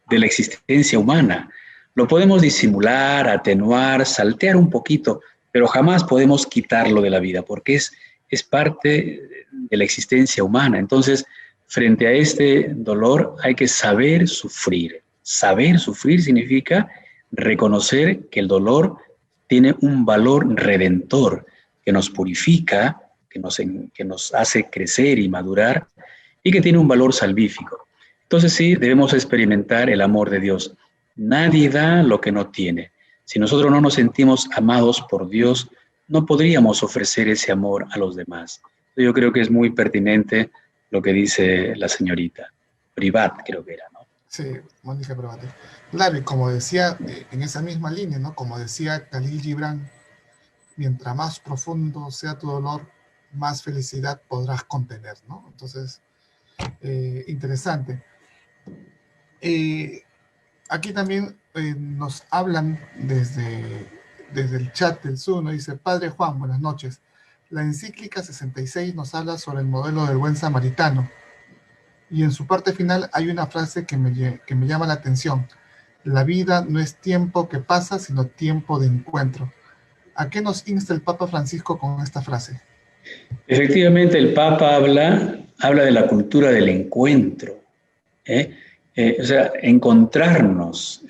[SPEAKER 2] de la existencia humana. Lo podemos disimular, atenuar, saltear un poquito, pero jamás podemos quitarlo de la vida, porque es parte de la existencia humana. Entonces, frente a este dolor hay que saber sufrir. Saber sufrir significa reconocer que el dolor tiene un valor redentor, que nos purifica, que nos hace crecer y madurar, y que tiene un valor salvífico. Entonces sí, debemos experimentar el amor de Dios. Nadie da lo que no tiene. Si nosotros no nos sentimos amados por Dios, no podríamos ofrecer ese amor a los demás. Yo creo que es muy pertinente lo que dice la señorita. Privat, creo que era, ¿no?
[SPEAKER 3] Sí, Mónica Privat. Claro, y como decía, en esa misma línea, ¿no? Como decía Khalil Gibran, mientras más profundo sea tu dolor, más felicidad podrás contener, ¿no? Entonces, interesante. Aquí también nos hablan desde el chat del Zoom, ¿no? Dice, Padre Juan, buenas noches. La encíclica 66 nos habla sobre el modelo del buen samaritano. Y en su parte final hay una frase que me llama la atención. La vida no es tiempo que pasa, sino tiempo de encuentro. ¿A qué nos insta el Papa Francisco con esta frase?
[SPEAKER 2] Efectivamente, el Papa habla de la cultura del encuentro, ¿eh? O sea, encontrarnos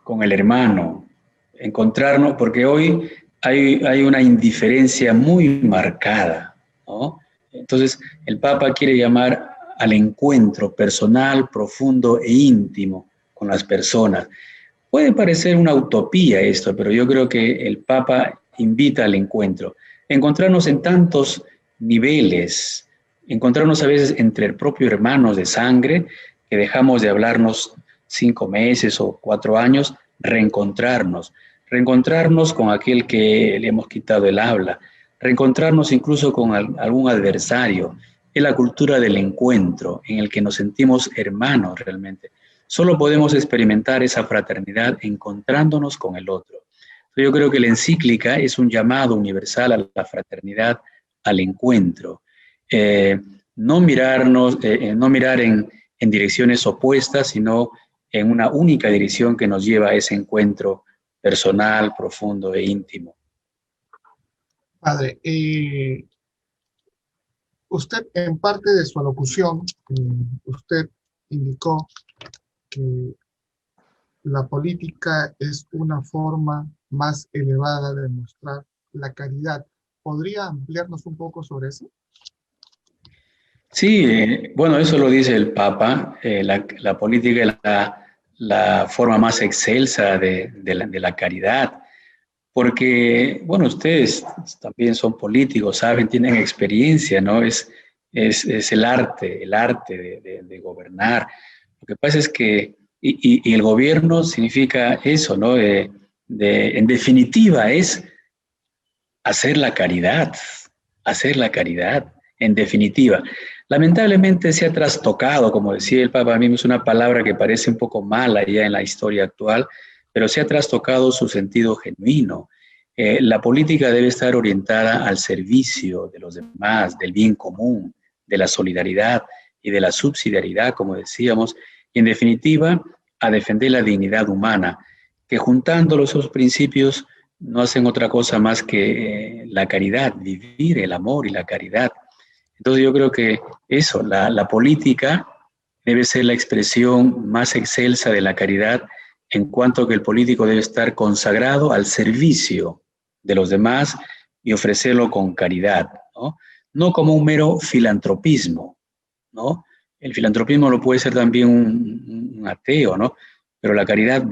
[SPEAKER 2] con el hermano, encontrarnos, porque hoy hay una indiferencia muy marcada, ¿no? Entonces, el Papa quiere llamar al encuentro personal, profundo e íntimo con las personas. Puede parecer una utopía esto, pero yo creo que el Papa invita al encuentro. Encontrarnos en tantos niveles, encontrarnos a veces entre el propio hermanos de sangre, que dejamos de hablarnos 5 meses o 4 años, reencontrarnos con aquel que le hemos quitado el habla, reencontrarnos incluso con algún adversario. Es la cultura del encuentro en el que nos sentimos hermanos realmente. Solo podemos experimentar esa fraternidad encontrándonos con el otro. Yo creo que la encíclica es un llamado universal a la fraternidad, al encuentro. No mirar en direcciones opuestas, sino en una única dirección que nos lleva a ese encuentro personal, profundo e íntimo.
[SPEAKER 3] Padre, usted en parte de su alocución, usted indicó que la política es una forma más elevada de demostrar la caridad. ¿Podría ampliarnos un poco sobre eso?
[SPEAKER 2] Sí, bueno, eso lo dice el Papa. La política es la forma más excelsa de la caridad, porque, bueno, ustedes también son políticos, saben, tienen experiencia, ¿no? Es el arte de gobernar. Lo que pasa es que, y el gobierno significa eso, ¿no? En definitiva, es hacer la caridad, en definitiva. Lamentablemente se ha trastocado, como decía el Papa, a mí es una palabra que parece un poco mala ya en la historia actual, pero se ha trastocado su sentido genuino. La política debe estar orientada al servicio de los demás, del bien común, de la solidaridad y de la subsidiariedad, como decíamos, y en definitiva, a defender la dignidad humana, que juntando esos principios no hacen otra cosa más que la caridad, vivir el amor y la caridad. Entonces yo creo que eso, la política debe ser la expresión más excelsa de la caridad, en cuanto que el político debe estar consagrado al servicio de los demás y ofrecerlo con caridad, ¿no? No como un mero filantropismo, ¿no? El filantropismo lo puede ser también un ateo, ¿no? Pero la caridad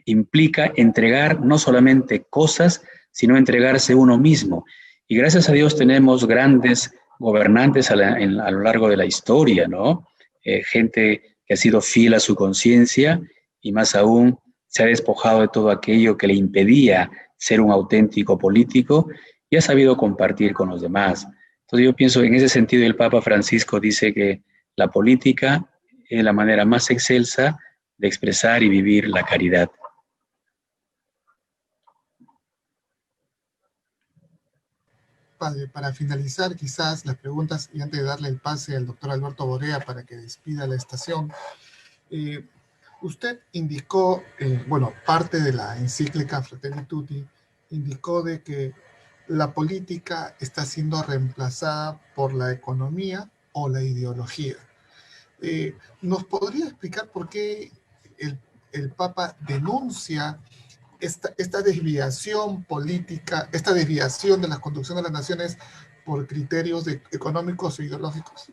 [SPEAKER 2] implica entregar no solamente cosas, sino entregarse uno mismo. Y gracias a Dios tenemos grandes gobernantes a lo largo de la historia, ¿no? Gente que ha sido fiel a su conciencia y más aún se ha despojado de todo aquello que le impedía ser un auténtico político y ha sabido compartir con los demás. Entonces yo pienso, en ese sentido, el Papa Francisco dice que la política es la manera más excelsa de expresar y vivir la caridad.
[SPEAKER 3] Padre, para finalizar quizás las preguntas y antes de darle el pase al doctor Alberto Borea para que despida la estación, usted indicó, bueno, parte de la encíclica Fratelli Tutti indicó de que la política está siendo reemplazada por la economía o la ideología. ¿Nos podría explicar por qué el Papa denuncia esta desviación política, esta desviación de la conducción de las naciones por criterios económicos o ideológicos?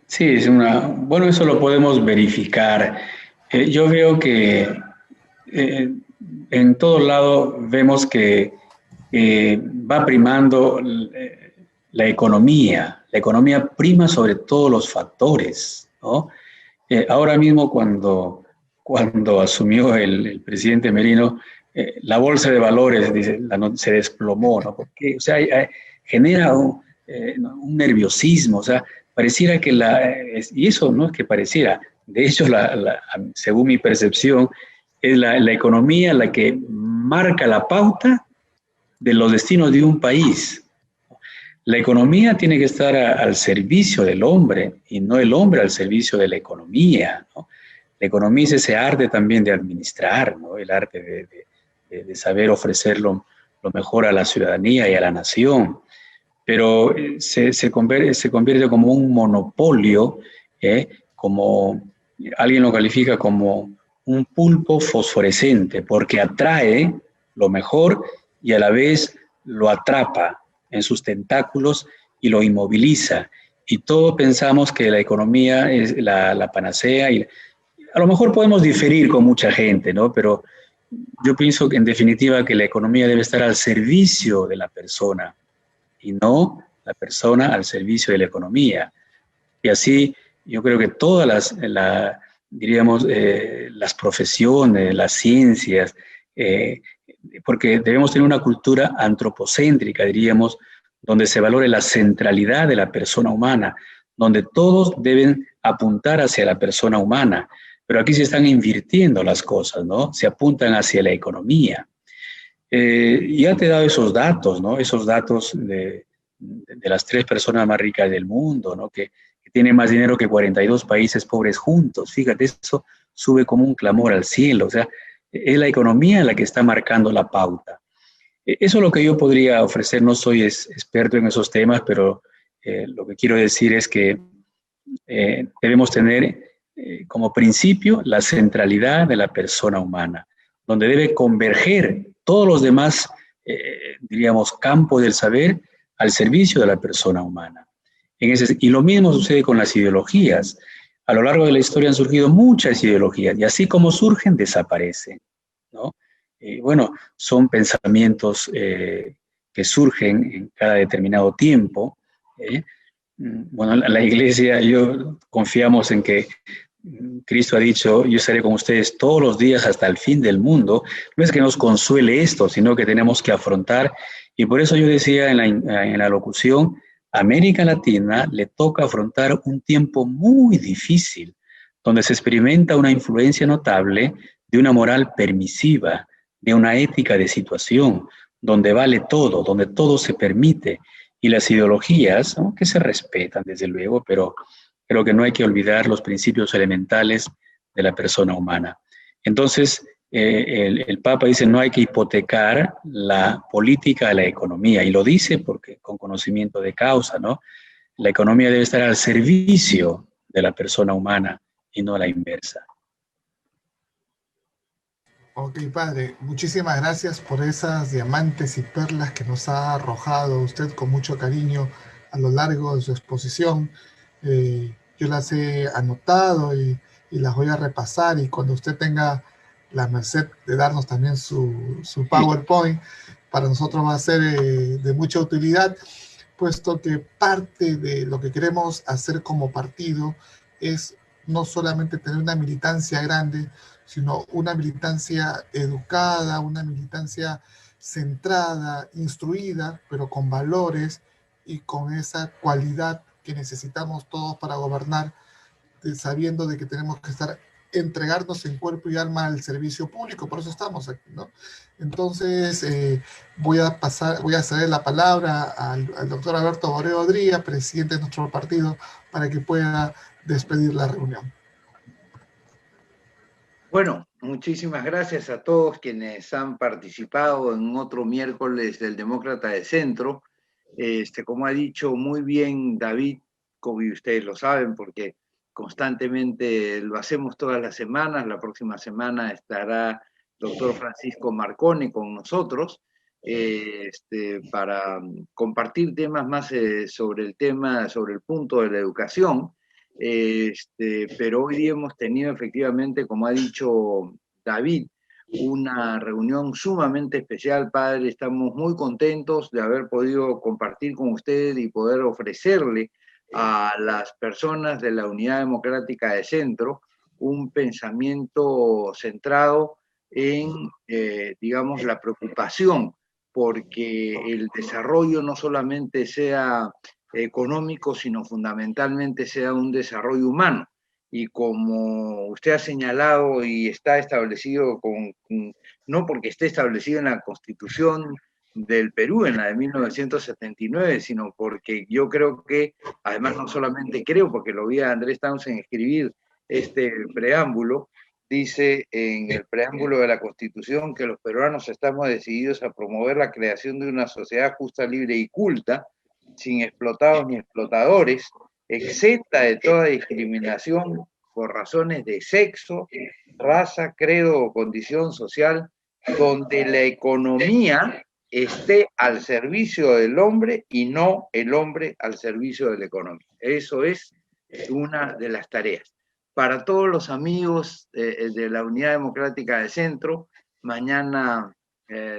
[SPEAKER 2] Sí, bueno, eso lo podemos verificar. Yo veo que en todo lado vemos que va primando la economía La economía prima sobre todos los factores, ¿no? Ahora mismo cuando asumió el presidente Merino, la bolsa de valores dice, se desplomó, ¿no? Porque, o sea, genera un nerviosismo, o sea, pareciera que y eso no es que pareciera, de hecho, según mi percepción, es la economía la que marca la pauta de los destinos de un país. La economía tiene que estar al servicio del hombre y no el hombre al servicio de la economía, ¿no? La economía es ese arte también de administrar, ¿no? El arte de saber ofrecer lo mejor a la ciudadanía y a la nación. Pero se convierte como un monopolio, como alguien lo califica como un pulpo fosforescente, porque atrae lo mejor y a la vez lo atrapa en sus tentáculos y lo inmoviliza. Y todos pensamos que la economía es la panacea, y a lo mejor podemos diferir con mucha gente, ¿no? Pero yo pienso que en definitiva que la economía debe estar al servicio de la persona y no la persona al servicio de la economía. Y así yo creo que todas diríamos, las profesiones, las ciencias, porque debemos tener una cultura antropocéntrica, diríamos, donde se valore la centralidad de la persona humana, donde todos deben apuntar hacia la persona humana. Pero aquí se están invirtiendo las cosas, ¿no? Se apuntan hacia la economía. Ya te he dado esos datos, ¿no? Esos datos de las 3 personas más ricas del mundo, ¿no? Que tienen más dinero que 42 países pobres juntos. Fíjate, eso sube como un clamor al cielo. O sea, es la economía la que está marcando la pauta. Eso es lo que yo podría ofrecer. No soy experto en esos temas, pero lo que quiero decir es que debemos tener como principio la centralidad de la persona humana, donde debe converger todos los demás, diríamos, campos del saber al servicio de la persona humana. Y lo mismo sucede con las ideologías. A lo largo de la historia han surgido muchas ideologías y así como surgen, desaparecen, ¿no? Bueno, son pensamientos que surgen en cada determinado tiempo. Bueno, la Iglesia, yo confiamos en que Cristo ha dicho, yo estaré con ustedes todos los días hasta el fin del mundo. No es que nos consuele esto, sino que tenemos que afrontar. Y por eso yo decía en la locución, a América Latina le toca afrontar un tiempo muy difícil, donde se experimenta una influencia notable de una moral permisiva, de una ética de situación, donde vale todo, donde todo se permite. Y las ideologías, ¿no? Que se respetan, desde luego, pero creo que no hay que olvidar los principios elementales de la persona humana. Entonces, el Papa dice, no hay que hipotecar la política a la economía, y lo dice porque con conocimiento de causa, ¿no? La economía debe estar al servicio de la persona humana y no a la inversa.
[SPEAKER 3] Ok, padre, muchísimas gracias por esas diamantes y perlas que nos ha arrojado usted con mucho cariño a lo largo de su exposición. Yo las he anotado y las voy a repasar, y cuando usted tenga la merced de darnos también su PowerPoint, para nosotros va a ser de mucha utilidad, puesto que parte de lo que queremos hacer como partido es no solamente tener una militancia grande, sino una militancia educada, una militancia centrada, instruida, pero con valores y con esa cualidad que necesitamos todos para gobernar, sabiendo de que tenemos que entregarnos en cuerpo y alma al servicio público. Por eso estamos aquí, ¿no? Entonces, voy a ceder la palabra al doctor Alberto Borrero Odría, presidente de nuestro partido, para que pueda despedir la reunión.
[SPEAKER 4] Bueno, muchísimas gracias a todos quienes han participado en otro miércoles del Demócrata de Centro. Como ha dicho muy bien David, como ustedes lo saben, porque constantemente lo hacemos todas las semanas. La próxima semana estará el doctor Francisco Marcone con nosotros para compartir temas más sobre el punto de la educación. Pero hoy día hemos tenido efectivamente, como ha dicho David, una reunión sumamente especial, padre. Estamos muy contentos de haber podido compartir con ustedes y poder ofrecerle a las personas de la Unidad Democrática de Centro un pensamiento centrado en, digamos, la preocupación porque el desarrollo no solamente sea económico, sino fundamentalmente sea un desarrollo humano. Y como usted ha señalado y está establecido no porque esté establecido en la Constitución del Perú, en la de 1979, sino porque yo creo que, además no solamente creo, porque lo vi a Andrés Townsend escribir este preámbulo, dice en el preámbulo de la Constitución que los peruanos estamos decididos a promover la creación de una sociedad justa, libre y culta, sin explotados ni explotadores, exenta de toda discriminación por razones de sexo, raza, credo o condición social, donde la economía esté al servicio del hombre y no el hombre al servicio de la economía. Eso es una de las tareas. Para todos los amigos de la Unidad Democrática de Centro, mañana,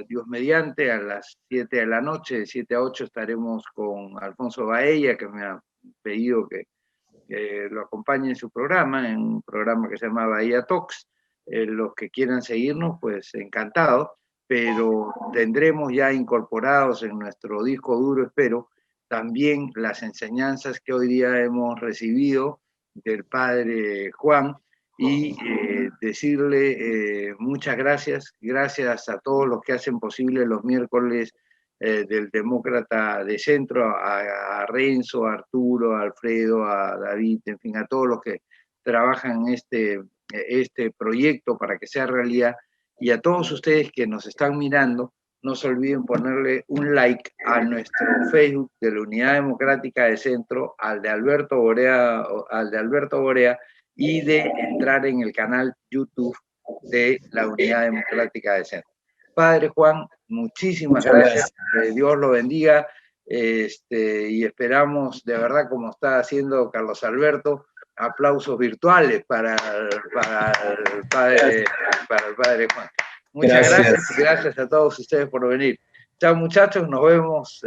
[SPEAKER 4] Dios mediante, a las 7 de la noche, de 7 a 8, estaremos con Alfonso Baella, que me ha pedido que lo acompañe en su programa, en un programa que se llama Bahía Talks. Los que quieran seguirnos, pues encantados, pero tendremos ya incorporados en nuestro disco duro, espero, también las enseñanzas que hoy día hemos recibido del padre Juan, y decirle muchas gracias, gracias a todos los que hacen posible los miércoles del Demócrata de Centro, a Renzo, a Arturo, a Alfredo, a David, en fin, a todos los que trabajan en este proyecto para que sea realidad, y a todos ustedes que nos están mirando, no se olviden ponerle un like a nuestro Facebook de la Unidad Democrática de Centro, al de Alberto Borea, y de entrar en el canal YouTube de la Unidad Democrática de Centro. Padre Juan, muchísimas gracias. Dios lo bendiga, y esperamos, de verdad, como está haciendo Carlos Alberto, aplausos virtuales para el padre Juan. Muchas gracias a todos ustedes por venir. Chao, muchachos, nos vemos.